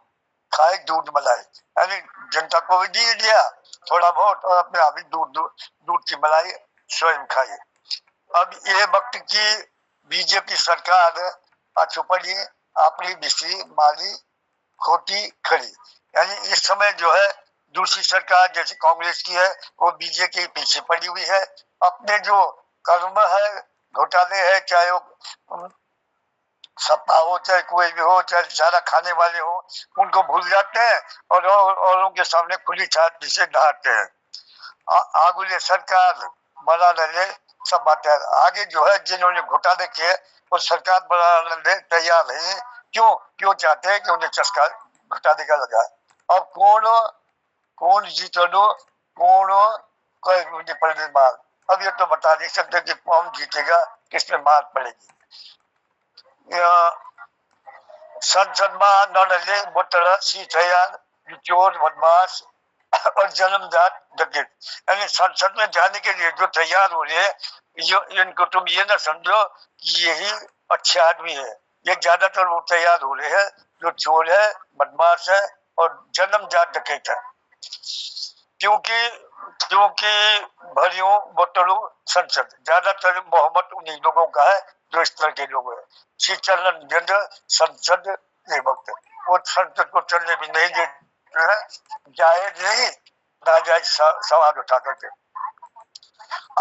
खाए दूध मलाई, यानी जनता को भी दी दिया थोड़ा बहुत और अपने आप ही दूध की मलाई स्वयं खाई। अब ये वक्त की बीजेपी सरकार अछुपड़ी अपनी बिस्ती माली खोटी खड़ी, यानी इस समय जो है दूसरी सरकार जैसे कांग्रेस की है वो बीजेपी के पीछे पड़ी हुई है। अपने जो कर्म है घोटाले है चाहे वो सपा हो चाहे कोई भी हो चाहे ज्यादा खाने वाले हो उनको भूल जाते हैं और औरों के सामने खुली छाती से डहाते हैं। आगुले सरकार बना ले सब बातें आगे जो है जिन्होंने घोटाले किए वो सरकार बनाने तैयार नहीं। क्यों चाहते हैं कि उन्हें चस्का घोटाले का लगा। अब कौन जीतो कौन कोई पड़े मार, अब ये तो बता नहीं सकते कि कौन जीतेगा किसमें मार पड़ेगी। संसद में नड़ले बोतल सीठयान चोर बदमाश और जन्मजात डकैत, यानी संसद में जाने के लिए जो तैयार हो रहे हैं इनको तुम ये ना समझो कि यही अच्छे आदमी है, ये ज्यादातर लोग तैयार हो रहे हैं जो चोर है बदमाश है और जन्मजात डकैत है। क्योंकि भरियों बोतलों संसद ज्यादातर मोहम्मद उन्हीं लोगों का है जो इस तरह के लोग हैं। शीतलन संसद के वक्त वो संसद को चलने भी नहीं देते हैं, जायज नहीं नाजायज सवाल उठा करके।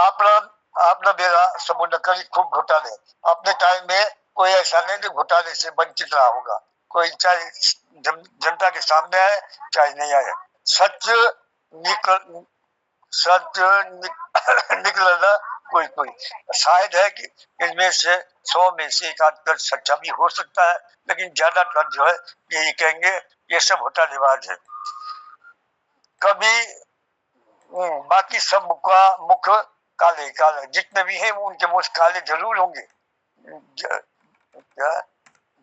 आपने मेरा समुद्र करी खूब घोटाले, अपने टाइम में कोई ऐसा नहीं जो घोटाले से वंचित रहा होगा, कोई चाहे जनता के सामने आए चाहे नहीं आए, सच निकलना कोई शायद है कि इनमें से 100 में से एक आध सच्चा भी हो सकता है, लेकिन ज्यादातर जो है यही कहेंगे ये सब घोटालेबाज है। कभी बाकी सब का मुख काले काले जितने भी हैं उनके मुख काले जरूर होंगे।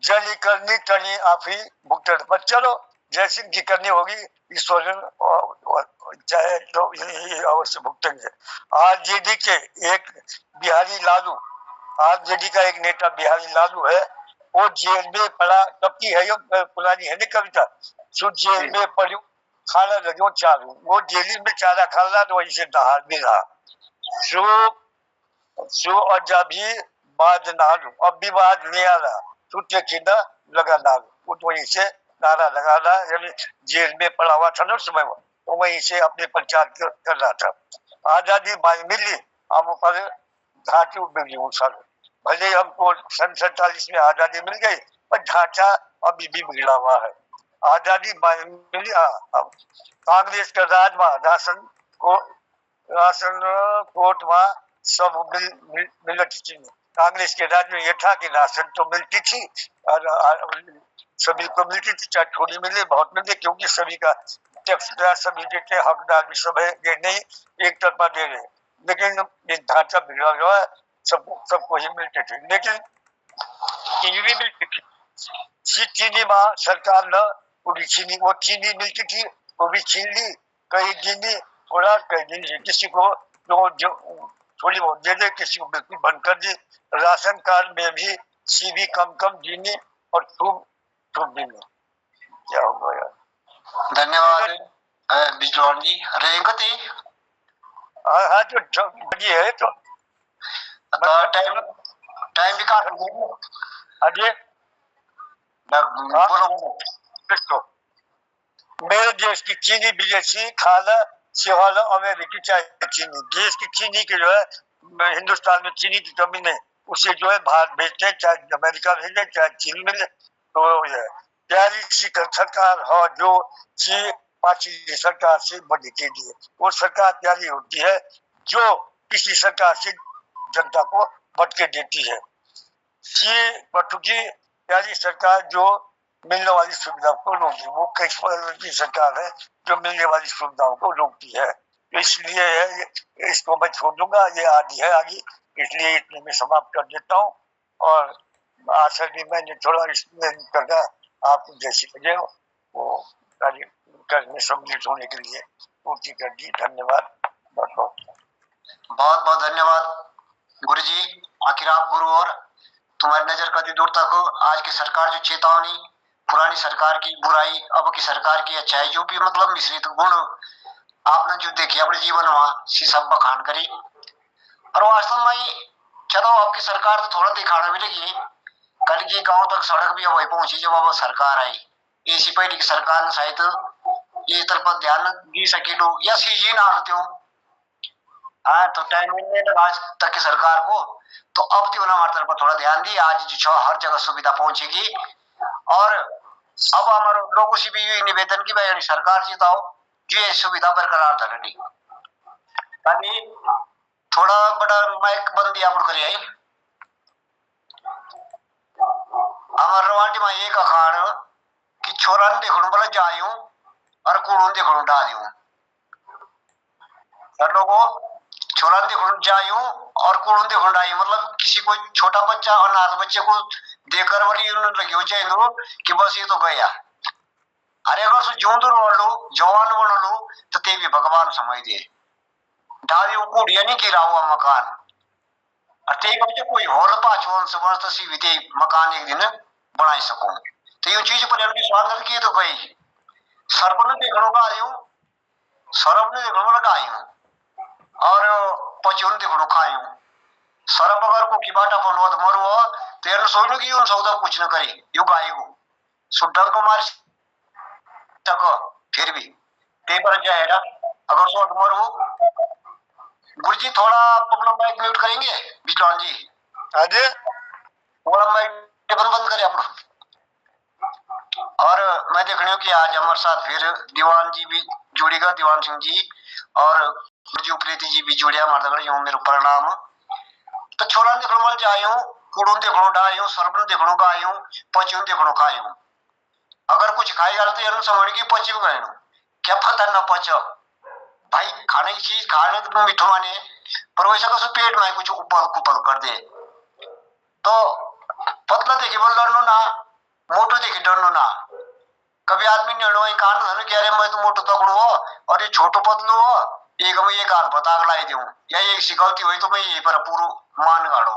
जली करनी टनी आप ही भुगतन पर चलो जैसी की करनी होगी ईश्वर चाहे तो अवश्य भुगतेंगे। आरजेडी के एक बिहारी लालू, आरजेडी का एक नेता बिहारी लालू है, वो जेल में पड़ा कब की है, पुरानी है ना कविता, सो जेल में पड़ी खाना लगे चालू, वो जेली में चारा खा रहा तो वहीं से दहाड़ भी रहा। सो अजा भी बाद ना लू अब भी बाद नहीं आ रहा, छूटे खिदा लगाना, वो तो वहीं से नारा लगाना, यानी जेल में पड़ा हुआ था ना उस समय, वो वहीं से अपने प्रचार कर रहा था। आजादी भाई मिली, हम पर घाटी बिगड़ी उस साल, भले हमको सन 47 में आजादी मिल गई, पर ढांचा अभी भी बिगड़ा हुआ है। आजादी भाई मिली, कांग्रेस का राज में राशन कोर्ट में सब मिलत थी। कांग्रेस के राज में यह था कि राशन तो मिलती थी और सभी को मिलती थी, चाहे थोड़ी मिले बहुत मिले, क्योंकि सभी का टैक्स सभी देते, हकदार भी सब है, ये नहीं एक तरफा दे रहे। लेकिन ये ढांचा बिगड़ा हुआ है, सबको ही मिलते थे, लेकिन चीनी भी मिलती थी। चीनी में सरकार ने पूरी चीनी, वो चीनी मिलती थी वो भी छीन ली, कई गिनी थोड़ा, कई दिन किसी को जो थोड़ी बहुत दे दे, किसी को बिल्कुल बंद कर दी। राशन कार्ड में भी सीबी कम गिनी और खूब गिनी। क्या होगा यार। धन्यवाद बिजलौर जी। रेंगती हाँ तो बड़ी है तो टाइम टाइम भी काट अजय बोलो। देखो, मेरे देश की चीनी विदेशी खाला सिवाला अमेरिकी चाय चीनी, देश की चीनी की जो है हिंदुस्तान में चीनी की कमी नहीं, उसे जो है बाहर भेजते हैं, चाहे अमेरिका भेजे चाहे चीन मिले। तो ये प्यारी सी सरकार हो जो सी पाची सरकार से बड़ी के लिए, वो सरकार प्यारी होती है जो किसी सरकार से जनता को भटके देती है। ये की प्यारी सरकार जो मिलने वाली सुविधा को रोकती, वो की सरकार है जो मिलने वाली सुविधाओं को रोकती है। इसलिए इसको मैं छोड़ दूंगा, ये आदि है आगे, इसलिए इतने में समाप्त कर देता हूँ। और आशा भी मैंने थोड़ा इसमें करना आपको जैसी लगे वो कार्य करने सम्मिलित होने के लिए पूर्ति कर दी। धन्यवाद, बहुत बहुत धन्यवाद गुरु जी। आखिर आप गुरु और तुम्हारी नजर कभी दूर तक हो। आज की सरकार जो चेतावनी, पुरानी सरकार की बुराई, अब की सरकार की अच्छाई, जो भी मतलब मिश्रित गुण आपने जो देखी अपने जीवन में, सी सब बखान करी। और वास्तव में चलो आपकी सरकार तो थोड़ा दिखाना भी लगी, कल की गांव तक सड़क भी वही पहुंची जब अब सरकार आई। ऐसी पहली की सरकार ने शायद ये तरफ ध्यान दी सके लो या सीजी ना आते हो। हाँ तो टाइम मिलने आज तक की सरकार को, तो अब तो हमारे तरफ थोड़ा ध्यान दी, आज जो हर जगह सुविधा पहुंचेगी। और अब हमारे लोगों से भी निवेदन की भाई सरकार जिताओ जो ये सुविधा बरकरार रखनी। अभी थोड़ा बड़ा माइक बंद दिया करिए। हमारे रवाटी में एक अखाड़ कि छोरा ने देखो बोला जायूं और कूड़ों देखो डालूं। सर लोगों छोरा ने देखो जायूं और कूड़ों देखो डालूं, मतलब किसी को छोटा बच्चा अनाथ बच्चे को देकर वाली लगी हो चाहिए कि बस ये तो गया। अरे अगर जूंदू रोड लो जवान बन लो तो ते भी भगवान समझ दे डाली कूड़िया नहीं गिरा हुआ मकान। बच्चे कोई होर पाचवन समझ तो सी भी मकान एक दिन बना सकूं। तो ये चीज पर स्वागत की तो गई सर्प ने देखो का आयु, सरप ने देखो लगा आयु और पचुन देखो खायू। सरप अगर को की बाटा पनो तो मरो तेरे सोचो कि उन सौदा कुछ न करे यू गायू सुडर को मार तक फिर भी पेपर जाएगा अगर सो मरो। गुरुजी थोड़ा अपना माइक म्यूट करेंगे बिजलौन जी। अजय थोड़ा माइक बंद करें अपना। और मैं देख रही हूँ कि आज हमारे साथ फिर दीवान जी भी जुड़ेगा, दीवान सिंह जी और गुरुजी प्रीति जी भी जुड़े हमारे यूं मेरे प्रणाम। तो छोरा देखो मल जायूं कूड़ों देखो डायूं सरबन देखो गायूं पचूं देखो खायूं। अगर कुछ खाई गल तो यार समझ की पची गए क्या पता ना पचो भाई। खाने की चीज खाने तो मीठो माने पर वैसा कसो पेट में कुछ उपल कुपल कर दे तो पतला देखे बोल डरनो ना मोटो देखे डरनो ना। कभी आदमी निर्णय वही कान धन कह रहे मैं तो मोटो तकड़ो हो और ये छोटो पतलो हो एक मैं एक हाथ बता लाई दूं या एक शिकौती हुई तो मैं यही पर पूरा मान गाड़ो।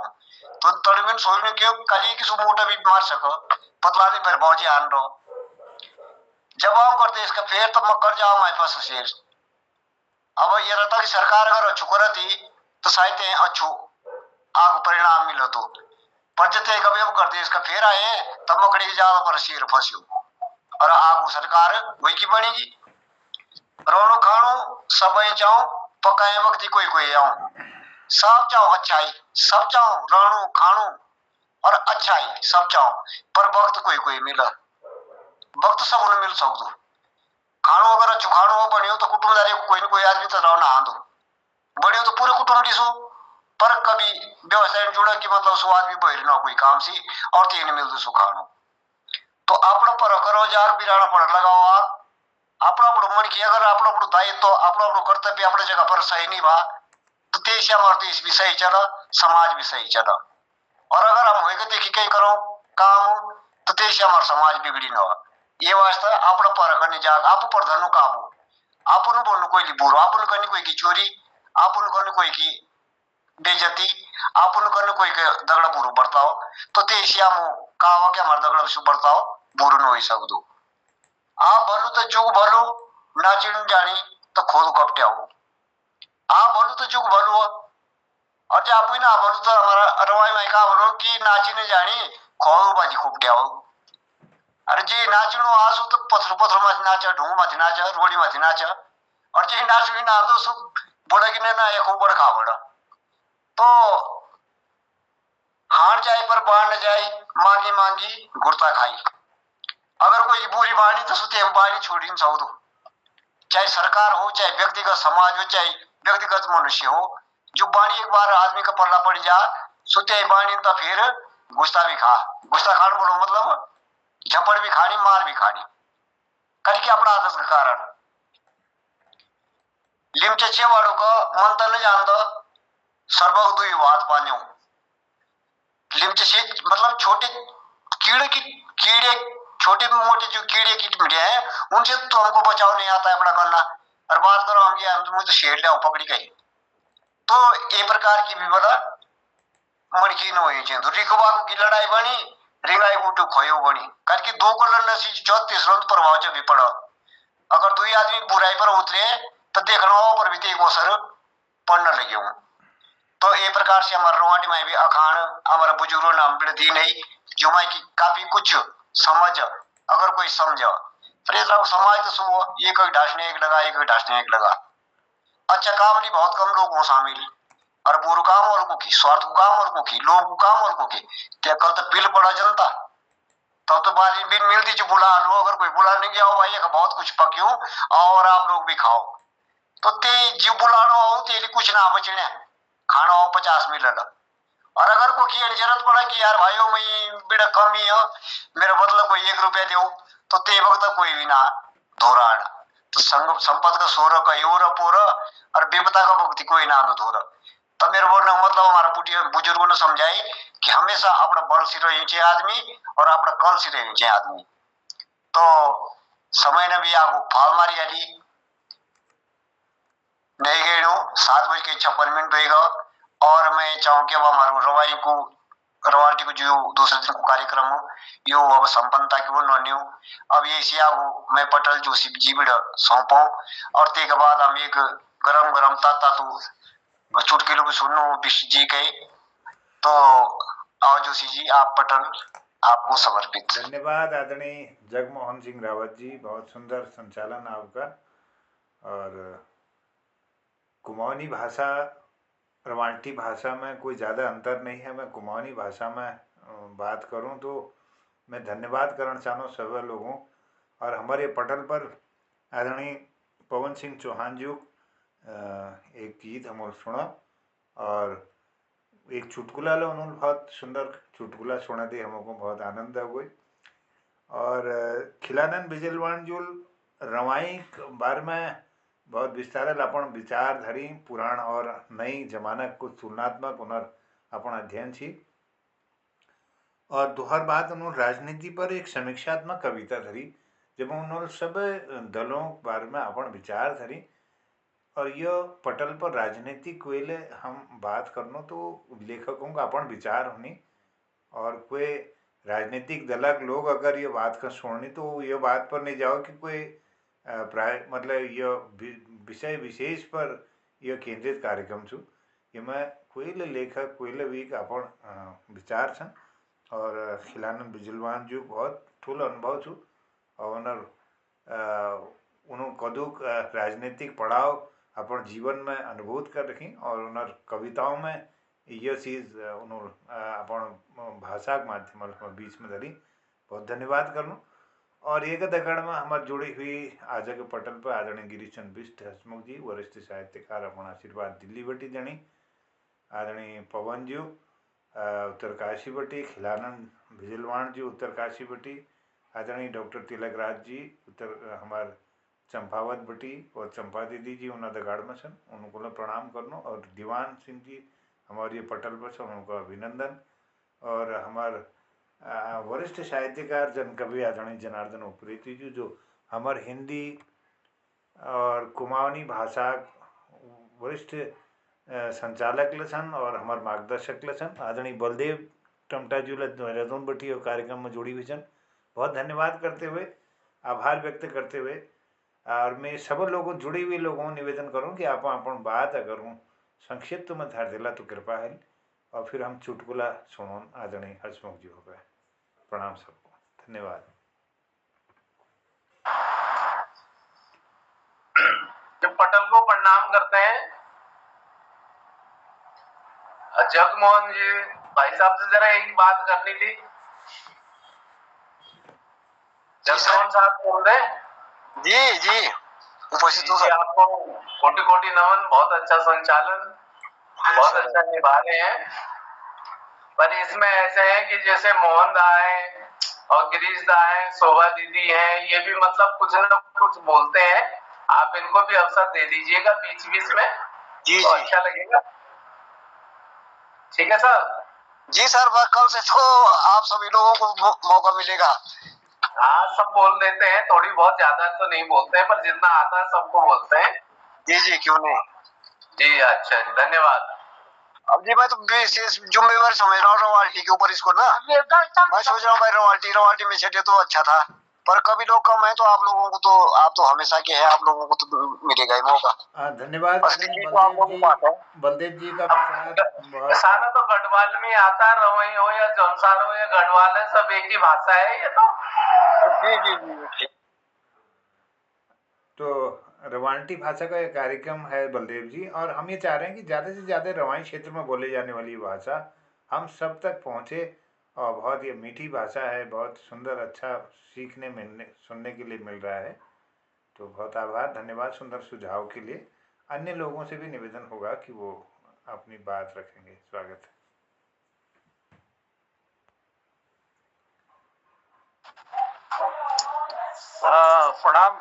तो तड़ में सोचने क्यों कली किसी मोटा भी मार सको पतला नहीं फिर बहुत आन रहो। जब हम करते इसका फेर तो मैं कर जाऊं हमारे पास शेर। अब ये रहता कि सरकार अगर अच्छू करती तो शायद अच्छू आग परिणाम मिलो तो पर जते कभी अब कर देश का फेर आए तब मकड़ी की जाल पर शेर फंस्यो और आगू सरकार वही की बनेगी। रोनो खानो सब चाहो पकाए वक्त कोई कोई आऊं सब चाहो अच्छाई सब चाहो राणो खानो और अच्छाई सब चाहो पर वक्त कोई कोई मिला वक्त सब उन्हें मिल सकदो खानो अगर अच्छो खानो हो बनियो तो कुटुंबदारी कोई न कोई आदमी तो रहो ना आंदो बनियो तो पूरे कुटुंब डिसो पर कभी व्यवसाय जुड़ा कि मतलब सो आदमी बहरी ना कोई काम सी और तीन मिल दो खानो तो अपना पर करो जार बिराना पर लगाओ आप अपना मन की अगर अपना दायित्व अपना कर्तव्य अपने जगह पर सही नहीं बा तो देश हमारा देश भी सही चला समाज भी सही चला और अगर हम होएगा देखी कहीं करो काम तो देश हमारा समाज बिगड़ी ना ये वास्ते अपना पर करने जाग आप पर धनु काबू आपन बोलने कोई बुरो आपन करने कोई की चोरी आपन करने कोई की बेइज्जती आपन करने कोई के दगड़ा बुरो बर्ताव तो देश कावा के हमारा दगड़ा सु बर्ताव बुरो न हो सकदो आप भलो तो जुग भलो नाचिन जानी तो खोद कपटे आओ आप भलो तो जुग भलो और जो आप ना भलो तो हमारा रवाई माई का भलो कि नाचिने जानी खोद बाजी कपटे आओ अरे जे नाचनो आसु तो पत्थर पत्थर माथि नाच ढुंग माथि नाच रोडी माथि नाच और जे नाचु ना आदो सो बोला कि ना एक ऊपर खावड़ तो हार जाए पर बाढ़ न जाए मांगी मांगी गुरता खाई अगर कोई बुरी बाणी तो सुते बाणी छोड़ी नहीं सकदो चाहे सरकार हो चाहे व्यक्तिगत समाज हो चाहे व्यक्तिगत मनुष्य हो जो बाणी एक बार आदमी का पल्ला पड़ जा सुते बाणी तो फिर गुस्सा भी खा गुस्सा खान बोलो मतलब झपड़ भी खानी मार भी खानी करके अपना आदत के कारण लिमचे छेवाड़ो का मन तो न जान दो सर्वक दुई बात पान्यो लिमचे से मतलब छोटे कीड़े छोटे मोटे जो कीड़े कीड़े हैं उनसे तो हमको बचाव नहीं आता है अपना करना और बात करो हम मुझे शेर लिया पकड़ी गई तो ये प्रकार की भी बड़ा मणकी न हुई चाहिए तो रिकवा की लड़ाई बनी रिंगाई बूटू खोयो बनी करके दो को लड़ना सी जो तीसरा प्रभाव से भी पड़ा अगर दो आदमी बुराई पर उतरे तो देखना पर भी एक असर पड़ने लगे हूं तो ये प्रकार से हमारे रोहाटी में भी अखान हमारे बुजुर्गों ने हम दी नहीं जो माई की काफी कुछ समझ अगर कोई समझ फिर समाज तो सुबह ये कोई ढासने एक लगा ये कोई ढासने एक लगा अच्छा काम नहीं बहुत कम लोग हो शामिल और बुरु काम और को की स्वार्थ को काम और को की लोग को काम और को की क्या कल तो पिल पड़ा जनता तब तो बारी बिन मिलती जो बुला लो अगर कोई बुला नहीं गया हो भाई बहुत कुछ पक्यो और आप लोग भी खाओ तो ते जीव बुलाना हो तेरी कुछ ना बचने खाना हो 50 मिल और अगर को की जरूरत पड़ा कि यार भाइयों मैं बेटा कम ही है मेरा मतलब कोई 1 रुपया दो तो ते वक्त कोई भी ना धोराड़ तो संपद का सोर का योर पोर और विपदा का भक्ति कोई ना धोर तब मेरे बोलने का मतलब हमारा बुजुर्गों ने समझाई कि हमेशा अपना बल से रहनी चाहिए आदमी और अपना कल से रहनी चाहिए आदमी तो समय ने भी आपको फाल मारी आली नहीं गई 7:56 होगा और मैं चाहूँ कि अब हमारे रवाटी को जो दूसरे दिन को कार्यक्रम हो यो अब संपन्नता की वो न्यू अब ये सिया मैं पटल जोशी जी बिड़ सौंपो और ते के बाद हम एक गरम गरम ताता तो चुटकिलों को सुनो विश्व जी के तो आओ जोशी जी आप पटल आपको समर्पित। धन्यवाद आदरणीय जगमोहन सिंह रावत जी, बहुत सुंदर संचालन आपका। और कुमाऊनी भाषा रवांटी भाषा में कोई ज़्यादा अंतर नहीं है। मैं कुमाऊनी भाषा में बात करूं तो मैं धन्यवाद करना चाहूँ सभी लोगों और हमारे पटल पर आदरणीय पवन सिंह चौहान जी एक गीत हम सुना और एक चुटकुला लो उन्होंने बहुत सुंदर चुटकुला सुना दे हमको बहुत आनंद आ गई। और खिलानंद बिजलवाण जो रवाई बार में बहुत विस्तार अपन विचार धरी पुराण और नई जमाना कुछ तुलनात्मक उनर अपन अध्ययन छी और दोहर बात उन्होंने राजनीति पर एक समीक्षात्मक कविता धरी जब उन्होंने सब दलों बारे में अपन विचार धरी और यह पटल पर राजनीतिक कोयले हम बात करनो तो लेखकों का अपन विचार होनी और कोई राजनीतिक दलक लोग अगर ये बात का सुननी तो ये बात पर नहीं जाओ कि कोई मतलब यह विषय विशेष पर यह केंद्रित कार्यक्रम छू ये मैं कोई लेखक कोई भी अपन विचार छन और खिलानंद बिजलवान जो बहुत ठूलो अनुभव छू और उनर उन्होंने कदुक राजनीतिक पड़ाव अपन जीवन में अनुभूत कर रखी और उनर कविताओं में ये चीज़ उन्होंने अपन भाषा के माध्यम बीच में धरी। बहुत धन्यवाद करना। और एक दगड़ में हमारे जुड़ी हुई आज के पटल पर आदरणीय गिरीश चंद्र बिष्ट हसमुख जी वरिष्ठ साहित्यकार अपना आशीर्वाद दिल्ली बटी जनी, आदरणीय पवन जी उत्तरकाशी बटी, खिलानंद भिजलवाण जी उत्तरकाशी बटी, आदरणीय डॉक्टर तिलक राज जी उत्तर हमारे चंपावत बटी और चंपा दीदी जी उन्होंने दगाड़ में सन उनको प्रणाम करनो। और दीवान सिंह जी हमारे ये पटल पर सन उनको अभिनंदन। और हमारे वरिष्ठ साहित्यकार जन कवि आदरणीय जनार्दन उप्रेती जी जो हमारे हिंदी और कुमाऊनी भाषा वरिष्ठ संचालक लसन और हमारे मार्गदर्शक लसन, आदरणीय बलदेव टमटा जी रतन बटी और कार्यक्रम में जुड़ी हुई सन। बहुत धन्यवाद करते हुए आभार व्यक्त करते हुए और मैं सब लोगों जुड़ी हुई लोगों को निवेदन करूं कि आप अपन बात अगर हूँ संक्षिप्त में धार दिला तो कृपा है और फिर हम चुटकुला सुनो आदरणीय हसमुख जी हो गए। प्रणाम सबको, धन्यवाद। जब पटल को प्रणाम करते हैं जगमोहन जी भाई साहब से जरा एक बात करनी थी। जगमोहन साहब बोल रहे हैं? जी जी उपस्थित हूँ। आपको कोटि कोटि नमन, बहुत अच्छा संचालन, बहुत अच्छा निभा रहे हैं। पर इसमें ऐसे है कि जैसे मोहन दा है और गिरीश दा है, शोभा दीदी है, ये भी मतलब कुछ न कुछ बोलते हैं। आप इनको भी अवसर दे दीजिएगा बीच बीच में, जी तो जी अच्छा लगेगा। ठीक है सर? जी सर, कल से तो आप सभी लोगों को मौका मिलेगा। हाँ, सब बोल देते हैं, थोड़ी बहुत ज्यादा तो नहीं बोलते हैं, पर जितना आता है सबको बोलते हैं। जी जी क्यों नहीं जी अच्छा जी, धन्यवाद। अब जी मैं तो विशेष जिम्मेवार समझ रहा हूँ रवाल्टी के ऊपर इसको ना। मैं सोच रहा हूँ भाई रवाल्टी में चले तो अच्छा था, पर कभी लोग कम है तो आप लोगों को तो आप तो हमेशा के हैं, आप लोगों को तो मिलेगा ही मौका। धन्यवाद बलदेव जी का विचार। सारा तो गढ़वाल में आता है, रवई हो या जौनसार हो या गढ़वाल है, सब एक ही भाषा है ये तो। जी जी जी तो रवांटी भाषा का एक कार्यक्रम है बलदेव जी, और हम ये चाह रहे हैं कि ज़्यादा से ज़्यादा रवाई क्षेत्र में बोले जाने वाली भाषा हम सब तक पहुँचे। और बहुत ये मीठी भाषा है, बहुत सुंदर, अच्छा सीखने मिलने सुनने के लिए मिल रहा है। तो बहुत आभार, धन्यवाद सुंदर सुझाव के लिए। अन्य लोगों से भी निवेदन होगा कि वो अपनी बात रखेंगे। स्वागत है।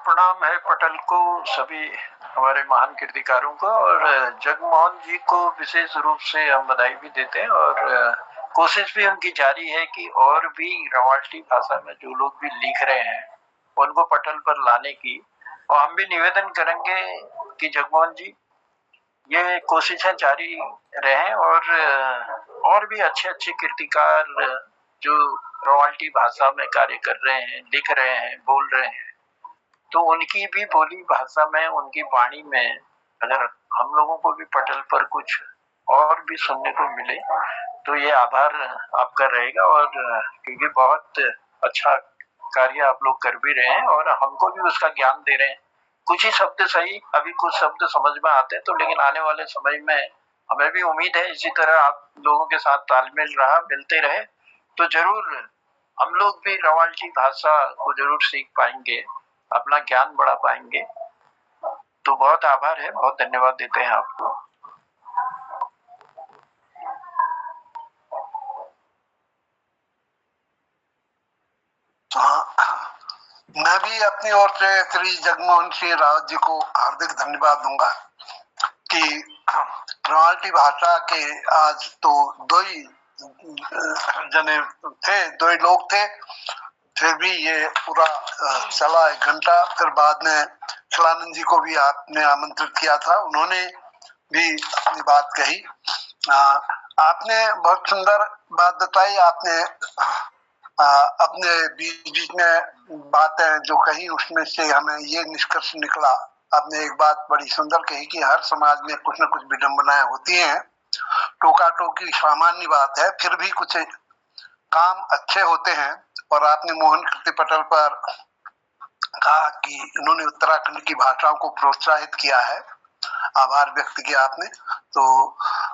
प्रणाम है पटल को, सभी हमारे महान कृतिकारों को, और जगमोहन जी को विशेष रूप से हम बधाई भी देते हैं। और कोशिश भी उनकी जारी है कि और भी रवाल्टी भाषा में जो लोग भी लिख रहे हैं उनको पटल पर लाने की। और हम भी निवेदन करेंगे कि जगमोहन जी ये कोशिशें जारी रहें और भी अच्छे अच्छे कृतिकार जो रवाल्टी भाषा में कार्य कर रहे हैं, लिख रहे हैं, बोल रहे हैं, तो उनकी भी बोली भाषा में, उनकी वाणी में अगर हम लोगों को भी पटल पर कुछ और भी सुनने को मिले तो ये आभार आपका रहेगा। और क्योंकि बहुत अच्छा कार्य आप लोग कर भी रहे हैं और हमको भी उसका ज्ञान दे रहे हैं। कुछ ही शब्द सही, अभी कुछ शब्द समझ में आते हैं, तो लेकिन आने वाले समय में हमें भी उम्मीद है इसी तरह आप लोगों के साथ तालमेल रहा, मिलते रहे तो जरूर हम लोग भी रवाल्टी भाषा को जरूर सीख पाएंगे, अपना ज्ञान बढ़ा पाएंगे। तो बहुत आभार है, बहुत धन्यवाद देते हैं आपको। मैं भी अपनी ओर से श्री जगमोहन सिंह रावत जी को हार्दिक धन्यवाद दूंगा कि रवाल्टी भाषा के आज तो दो ही जने थे, दो ही लोग थे, फिर भी ये पूरा चला 1 घंटा। फिर बाद में खिलानंद जी को भी आपने आमंत्रित किया था, उन्होंने भी अपनी बात कही। आपने बहुत सुंदर बात बताई, आपने अपने बीच बीच में बातें जो कही उसमें से हमें ये निष्कर्ष निकला। आपने एक बात बड़ी सुंदर कही कि हर समाज में कुछ न कुछ विडंबनाएं होती हैं, टोका टोकी सामान्य बात है, फिर भी कुछ काम अच्छे होते हैं। और आपने मोहन कीर्ति पटेल पर कहा कि इन्होंने उत्तराखंड की भाषाओं को प्रोत्साहित किया है, आभार व्यक्त किया आपने, तो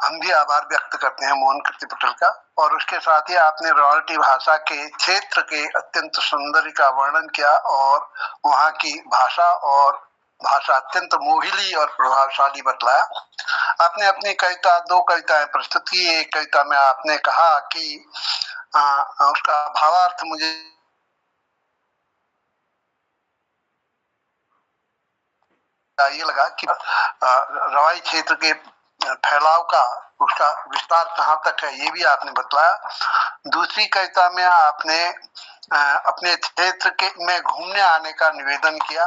हम भी आभार व्यक्त करते हैं मोहन कीर्ति पटेल का। और उसके साथ ही आपने रॉयल्टी भाषा के क्षेत्र के अत्यंत सौंदर्य का वर्णन किया और वहाँ की भाषा अत्यंत मोहिली और प्रभावशाली बतलाया। आपने अपनी कविता, 2 कविताएं प्रस्तुत की। एक कविता में आपने कहा कि उसका भावार्थ मुझे ये लगा कि रवाई क्षेत्र के फैलाव का, उसका विस्तार कहाँ तक है, ये भी आपने बतलाया। दूसरी कविता में आपने अपने क्षेत्र के में घूमने आने का निवेदन किया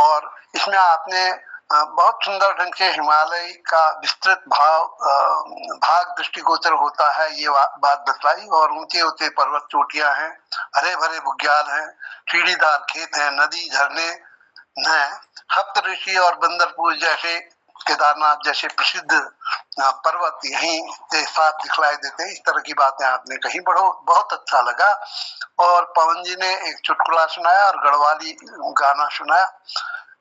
और इसमें आपने बहुत सुंदर ढंग से हिमालय का विस्तृत भाग दृष्टिगोचर होता है ये बात बतलाई। और ऊंचे ऊंचे पर्वत चोटियां हैं, हरे भरे बुग्याल हैं, सीढ़ीदार खेत हैं, नदी झरने हैं, सप्त ऋषि और बंदरपुर जैसे, केदारनाथ जैसे प्रसिद्ध पर्वत यहीं से साफ दिखलाई देते हैं। इस तरह की बातें आपने कही, बहुत अच्छा लगा। और पवन जी ने एक चुटकुला सुनाया और गढ़वाली गाना सुनाया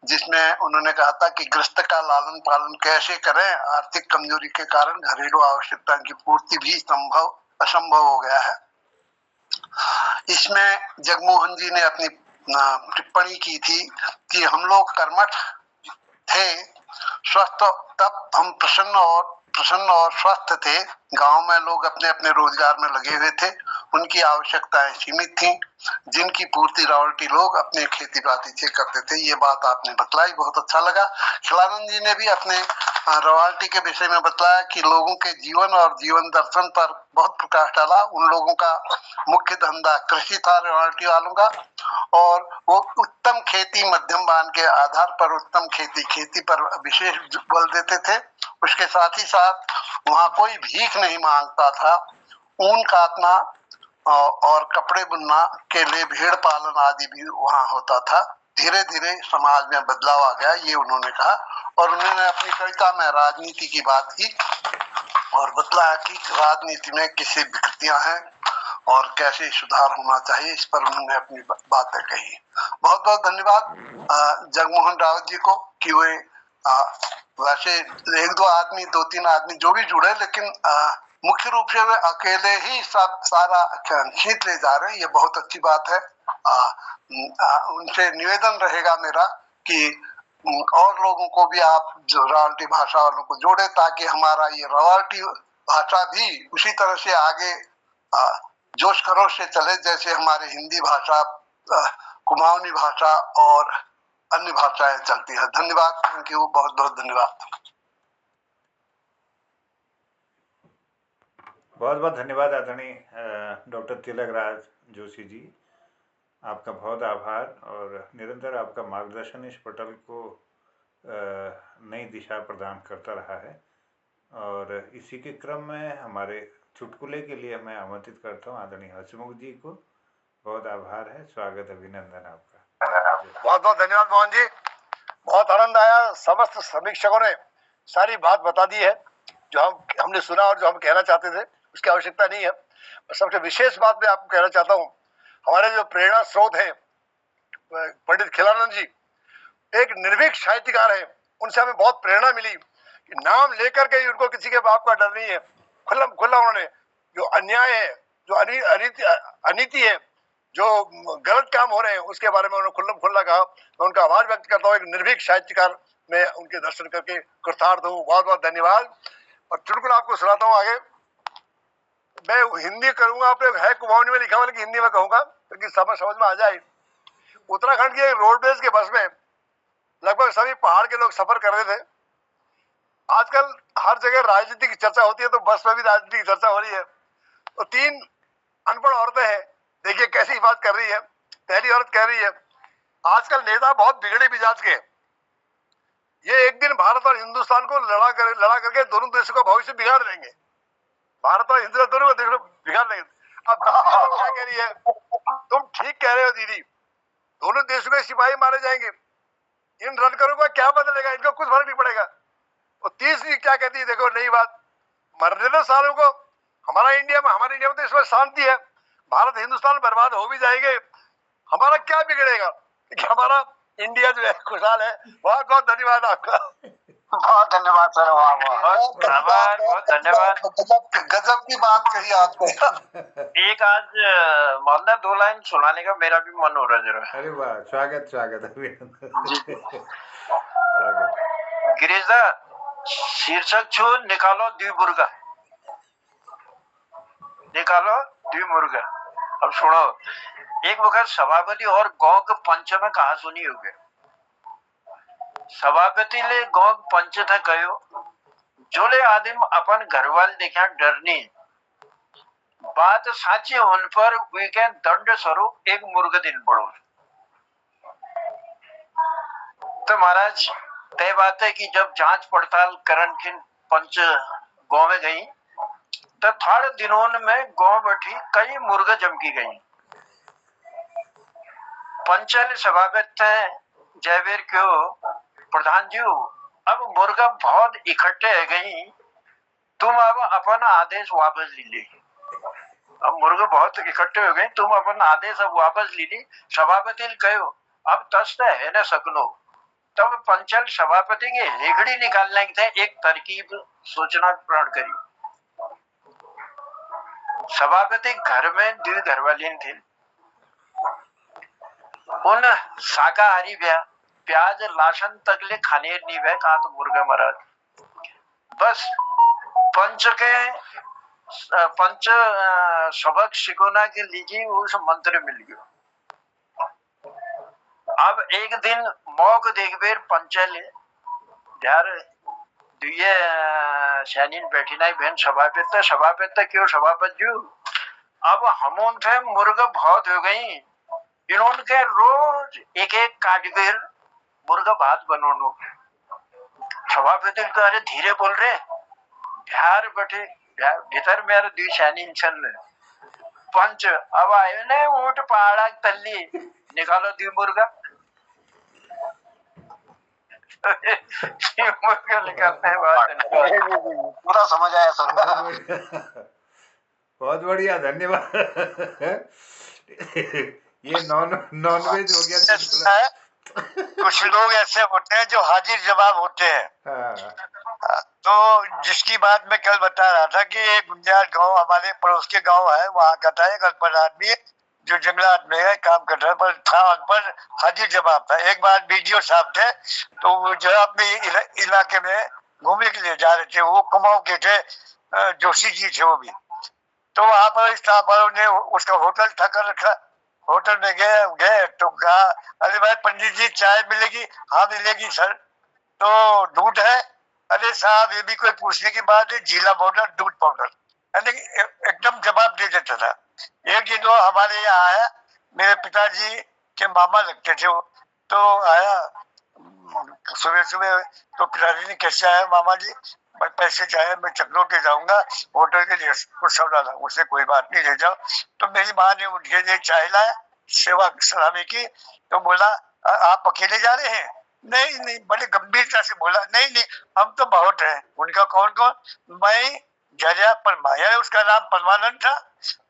जिसमें उन्होंने कहा था कि गृहस्थ का लालन पालन कैसे करें, आर्थिक कमजोरी के कारण घरेलू आवश्यकता की पूर्ति भी असंभव हो गया है। इसमें जगमोहन जी ने अपनी टिप्पणी की थी कि हम लोग कर्मठ थे, स्वस्थ, तब हम प्रसन्न और स्वस्थ थे। गांव में लोग अपने अपने रोजगार में लगे हुए थे, उनकी आवश्यकताएं सीमित थीं, जिनकी पूर्ति रॉयल्टी लोग अपने खेती बाड़ी से करते थे। ये बात आपने बतलाई, बहुत अच्छा लगा। खिलानंद जी ने भी अपने रॉयल्टी के विषय में बतलाया कि लोगों के जीवन और जीवन दर्शन पर बहुत प्रकाश डाला। उन लोगों का मुख्य धंधा कृषि था रॉयल्टी वालों का, और वो उत्तम खेती, मध्यम बान के आधार पर उत्तम खेती पर विशेष बल देते थे। उसके साथ ही साथ वहाँ कोई भीख नहीं मांगता था। ऊन काटना और कपड़े बुनना के लिए भेड़ पालन आदि भी वहाँ होता था। धीरे धीरे समाज में बदलाव आ गया, ये उन्होंने कहा। और उन्होंने अपनी कविता में राजनीति की बात की और बतलाया कि राजनीति में किसी विकृतियां हैं और कैसे सुधार होना चाहिए, इस पर उन्होंने अपनी बातें कही। बहुत बहुत धन्यवाद जगमोहन रावत जी को कि वे वैसे 1-2 आदमी, 2-3 आदमी जो भी जुड़े, लेकिन मुख्य रूप से वे अकेले ही सारा खींच ले जा रहे हैं। ये बहुत अच्छी बात है। उनसे निवेदन रहेगा मेरा कि और लोगों को भी आप जो रॉयल्टी भाषा वालों को जोड़े, ताकि हमारा ये रॉयल्टी भाषा भी उसी तरह से आगे जोश खरोश से चले जैसे हमारे हिंदी भाषा, कुमाऊनी भाषा और अन्य भाषाएं चलती है। धन्यवाद, थैंक यू, बहुत बहुत धन्यवाद। बहुत बहुत धन्यवाद आदरणीय डॉक्टर तिलक राज जोशी जी, आपका बहुत आभार। और निरंतर आपका मार्गदर्शन इस पटल को नई दिशा प्रदान करता रहा है। और इसी के क्रम में हमारे चुटकुले के लिए मैं आमंत्रित करता हूँ आदरणीय हंसमुख जी को। बहुत आभार है, स्वागत, अभिनंदन आपका। बहुत बहुत धन्यवाद मोहन जी, बहुत आनंद आया। समस्त समीक्षकों ने सारी बात बता दी है जो हमने सुना और जो हम कहना चाहते थे, उसकी आवश्यकता नहीं है। और सबसे विशेष बात मैं आपको कहना चाहता हूँ, हमारे जो प्रेरणा स्रोत हैं पंडित खिलानंद जी एक निर्भीक साहित्यकार हैं, उनसे हमें बहुत प्रेरणा मिली कि नाम लेकर के उनको किसी के बाप का डर नहीं है। खुल्लम खुल्ला उन्होंने जो अन्याय है, जो अनीति है, जो गलत काम हो रहे हैं, उसके बारे में उन्होंने खुल्लम खुल्ला कहा। मैं उनका आभार व्यक्त करता हूँ। एक निर्भीक साहित्यकार में उनके दर्शन करके कृतार्थ हूँ। बहुत बहुत धन्यवाद। और चुटकुला आपको सुनाता हूँ आगे। मैं हिंदी करूंगा, आप लोग है कुमाऊनी में लिखा हुआ, लेकिन हिंदी में कहूंगा क्योंकि समझ में आ जाए। उत्तराखंड के रोडवेज के बस में लगभग सभी पहाड़ के लोग सफर कर रहे थे। आजकल हर जगह राजनीति की चर्चा होती है, तो बस में भी राजनीति की चर्चा हो रही है। तो 3 अनपढ़ औरतें हैं, देखिए कैसी बात कर रही है। पहली औरत कह रही है, आजकल नेता बहुत बिगड़े मिजाज के, ये एक दिन भारत और हिंदुस्तान को लड़ा करके दोनों देशों का भविष्य बिगाड़ देंगे। भारत और हिंदुस्तान दोनों को देश बिगाड़ देंगे। अब क्या कह रही है, तुम ठीक कह रहे हो दीदी, दोनों देशों के सिपाही मारे जाएंगे, इन रनकरों का क्या बदलेगा, इनको कुछ फर्क नहीं पड़ेगा। और तीसरी क्या कहती है, देखो नई बात, मरने दो सालों को, हमारे इंडिया में तो इस वक्त शांति है, भारत हिंदुस्तान बर्बाद हो भी जाएंगे, हमारा क्या बिगड़ेगा कि हमारा इंडिया जो है खुशहाल है। बहुत बहुत धन्यवाद आपका। बहुत धन्यवाद सर, वाह वाह, बहुत धन्यवाद। गजब की बात कही आपने। एक आज मोहल्ला 2 लाइन सुनाने का मेरा भी मन हो रहा है जरा। अरे वाह, स्वागत स्वागत स्वागत। गिरिजा शीर्षक छू निकालो द्विमुर्गा, निकालो द्विमुर्गा। अब सुनो, एक वक्त सभापति और गांव के पंच में कहा सुनी होगी। सभापति ले गांव पंच था कहो, जोले आदिम अपन घरवाल देखा डरनी बात साची होने पर वीकेंड दंड स्वरूप एक मुर्गा दिन पड़ो। तो महाराज तय बात है कि जब जांच पड़ताल करन की पंच गांव में गई तो थोड़े दिनों में गांव बैठी कई मुर्गा जमकी गई। पंचायत सभापति जयवीर क्यों प्रधान जी, अब मुर्गा बहुत इकट्ठे है गई, तुम अब अपना आदेश वापस ले ली। अब मुर्गा बहुत इकट्ठे हो गए, तुम अपना आदेश अब वापस ले ली। सभापति ने कहो अब तस्त है न सकनो। तब पंचायत सभापति की हेगड़ी निकालने के थे एक तरकीब सोचना प्रण करी। सभापति घर में 2 घरवाली थी, उन शाकाहारी प्याज लाशन तक ले खाने नहीं वे कहा तो मुर्गा महाराज। बस पंच सबक सिकोना के लीजिए उस मंत्र मिल गयो। अब एक दिन मौक देख बेर पंचल यार दुए सैनिन बैठी नहीं बहन सभापति क्यों सभापति जी, अब हम थे मुर्गा बहुत हो गई, इन्होंने रोज एक एक काटकर मुर्गा भात बनोनो। सभापति को अरे धीरे बोल रहे बिहार बैठे भीतर मेरे 2 सैनिन छन। पंच अब आयो ने ऊंट पहाड़ा तल्ली निकालो 2 मुर्गा। मुर्गा निकालते हैं। पूरा समझ आया सर। बहुत बढ़िया, धन्यवाद। ये नॉनवेज हो गया। कुछ लोग ऐसे होते हैं जो हाजिर जवाब होते हैं। हाँ। तो जिसकी बात मैं कल बता रहा था कि एक गुंजार गांव हमारे पड़ोस के गांव है, वहाँ का था एक अनपढ़ आदमी जो जंगलात में है काम कर रहा पर था, अनपढ़ हाजिर जवाब था। एक बार बीडीओ साहब थे तो वो जो अपने इलाके में घूमने के लिए जा रहे थे, वो कुमाऊं के थे, जोशी जी थे वो भी। तो वहां पर स्टाफ वालों ने उसका होटल ठकर रखा। होटल में गए तो कहा अरे भाई पंडित जी चाय मिलेगी? हाँ मिलेगी सर। तो दूध है? अरे साहब ये भी कोई पूछने की बात है, जीला पाउडर दूध पाउडर, यानी एकदम जवाब दे देता था। एक दिन वो हमारे यहाँ आया, मेरे पिताजी के मामा लगते थे वो, तो आया सुबह सुबह। तो पिताजी ने कैसे आया मामा जी? भाई पैसे चाहे मैं चक्रोटे जाऊंगा होटल के लिए कुछ सौदा था, उससे कोई बात नहीं ले जाओ। तो मेरी माँ ने उठ के चाय लाया सेवा सलामी की। तो बोला आप अकेले जा रहे हैं? नहीं नहीं, बड़े गंभीरता से बोला नहीं नहीं हम तो बहुत हैं। उनका कौन कौन? मैं जरिया परमा, यानी उसका नाम परमानंद था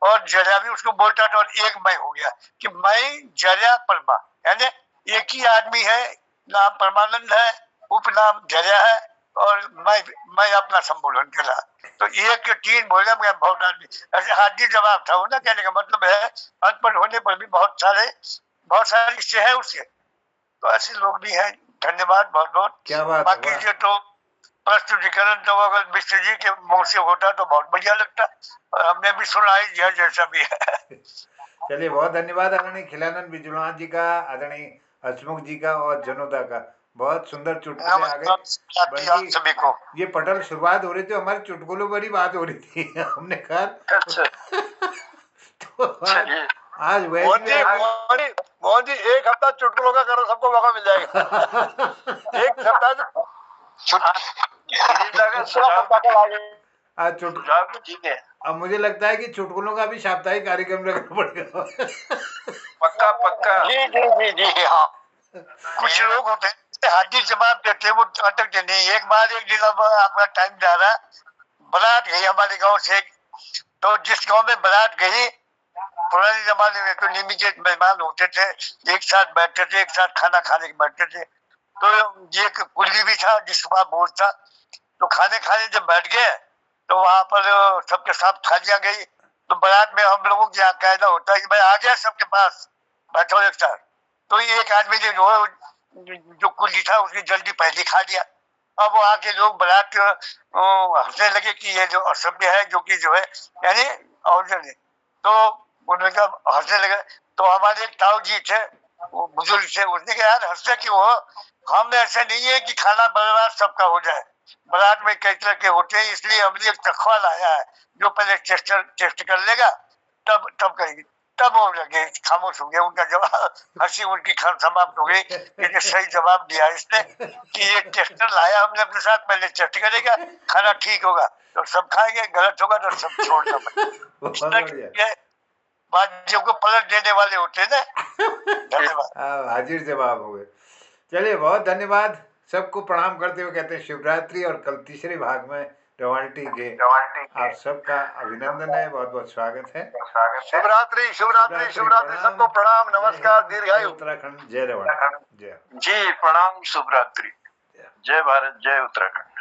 और जरिया भी उसको बोलता था, और एक मैं हो गया कि मैं जरिया परमा, यानी एक ही आदमी है, नाम परमानंद है, उपनाम जरिया है और मैं अपना संबोधन करा। तो एक के 3 बोले मैं बहुत आदमी, ऐसे हाजिर जवाब था वो ना। कहने का मतलब है अनपढ़ होने पर भी बहुत सारे हिस्से हैं उसके। तो ऐसे लोग भी हैं। धन्यवाद बहुत बहुत। क्या बात। बाकी जो तो प्रस्तुतिकरण तो अगर मिश्र जी के मुंह से होता तो बहुत बढ़िया लगता, और हमने भी सुना ही दिया जैसा भी है। चलिए बहुत धन्यवाद आदरणीय खिलानंद बिजलानाथ जी का, आदरणीय हसमुख जी का और जनोदा का। बहुत सुंदर चुटकुले आ गए सभी को। ये पटल शुरुआत हो रही थी, हमारी चुटकुलों पर ही बात हो रही थी। हमने कहा तो आज मोहन जी 1 हफ्ता चुटकुलों का करो, सबको मौका मिल जाएगा। 1 सप्ताह ठीक है। अब मुझे लगता है कि चुटकुलों का भी साप्ताहिक कार्यक्रम रखना पड़ेगा। पक्का पक्का। जी जी जी जी हाँ। कुछ लोग होते हैं हाजिर जवाब देते हैं, वो अटकते नहीं। एक दिन आपका टाइम जा रहा है, बारात गई हमारे गांव से, तो जिस गांव में बारात गई पुराने जमाने में तो निमित मेहमान होते थे, एक साथ बैठते थे, एक साथ खाना खाने के बैठते थे। तो ये एक कुल्ली भी था जिसका बोझ था। तो खाने खाने जब बैठ गए तो वहां पर सबके साथ थालियां गई। तो बारात में हम लोगों के यहाँ कायदा होता है कि भाई आ गया सबके पास, बैठो एक साथ। तो एक आदमी ने जो कुल्ली था उसने जल्दी पहले खा लिया। अब वहाँ के लोग बारात हंसने लगे कि ये जो असभ्य है, जो कि जो है यानी और तो उन्होंने कहा, हंसने लगे। तो हमारे एक ताऊ जी थे, वो बुजुर्ग थे, उसने कहा यार हंसते क्यों हो, हम ऐसे नहीं है कि खाना बर्बाद सबका हो जाए, बारात में कई तरह के होते हैं, इसलिए हमने एक चखवा लाया है, जो पहले टेस्ट कर लेगा तब करेगी। तब वो लगे खामोश हो गया, उनका जवाब हंसी उनकी समाप्त हो गई। ये सही जवाब दिया इसने कि ये टेस्टर लाया हमने अपने साथ, पहले टेस्ट करेगा, खाना ठीक होगा तो सब खाएंगे, गलत होगा तो सब छोड़ना पड़ेगा। बाजियों को पलट देने वाले होते हैं ना। धन्यवाद। हाजिर जवाब हो गए। चलिए बहुत धन्यवाद, सबको प्रणाम करते हुए कहते हैं शिवरात्रि। और कल तीसरे भाग में रवाल्टी के आप सबका अभिनंदन है, बहुत बहुत स्वागत है। शिवरात्रि शिवरात्रि शिवरात्रि, सबको प्रणाम, नमस्कार, दीर्घायु। उत्तराखंड, जय रवाल्टी, जय जी प्रणाम, शुभ रात्रि, जय भारत, जय उत्तराखंड।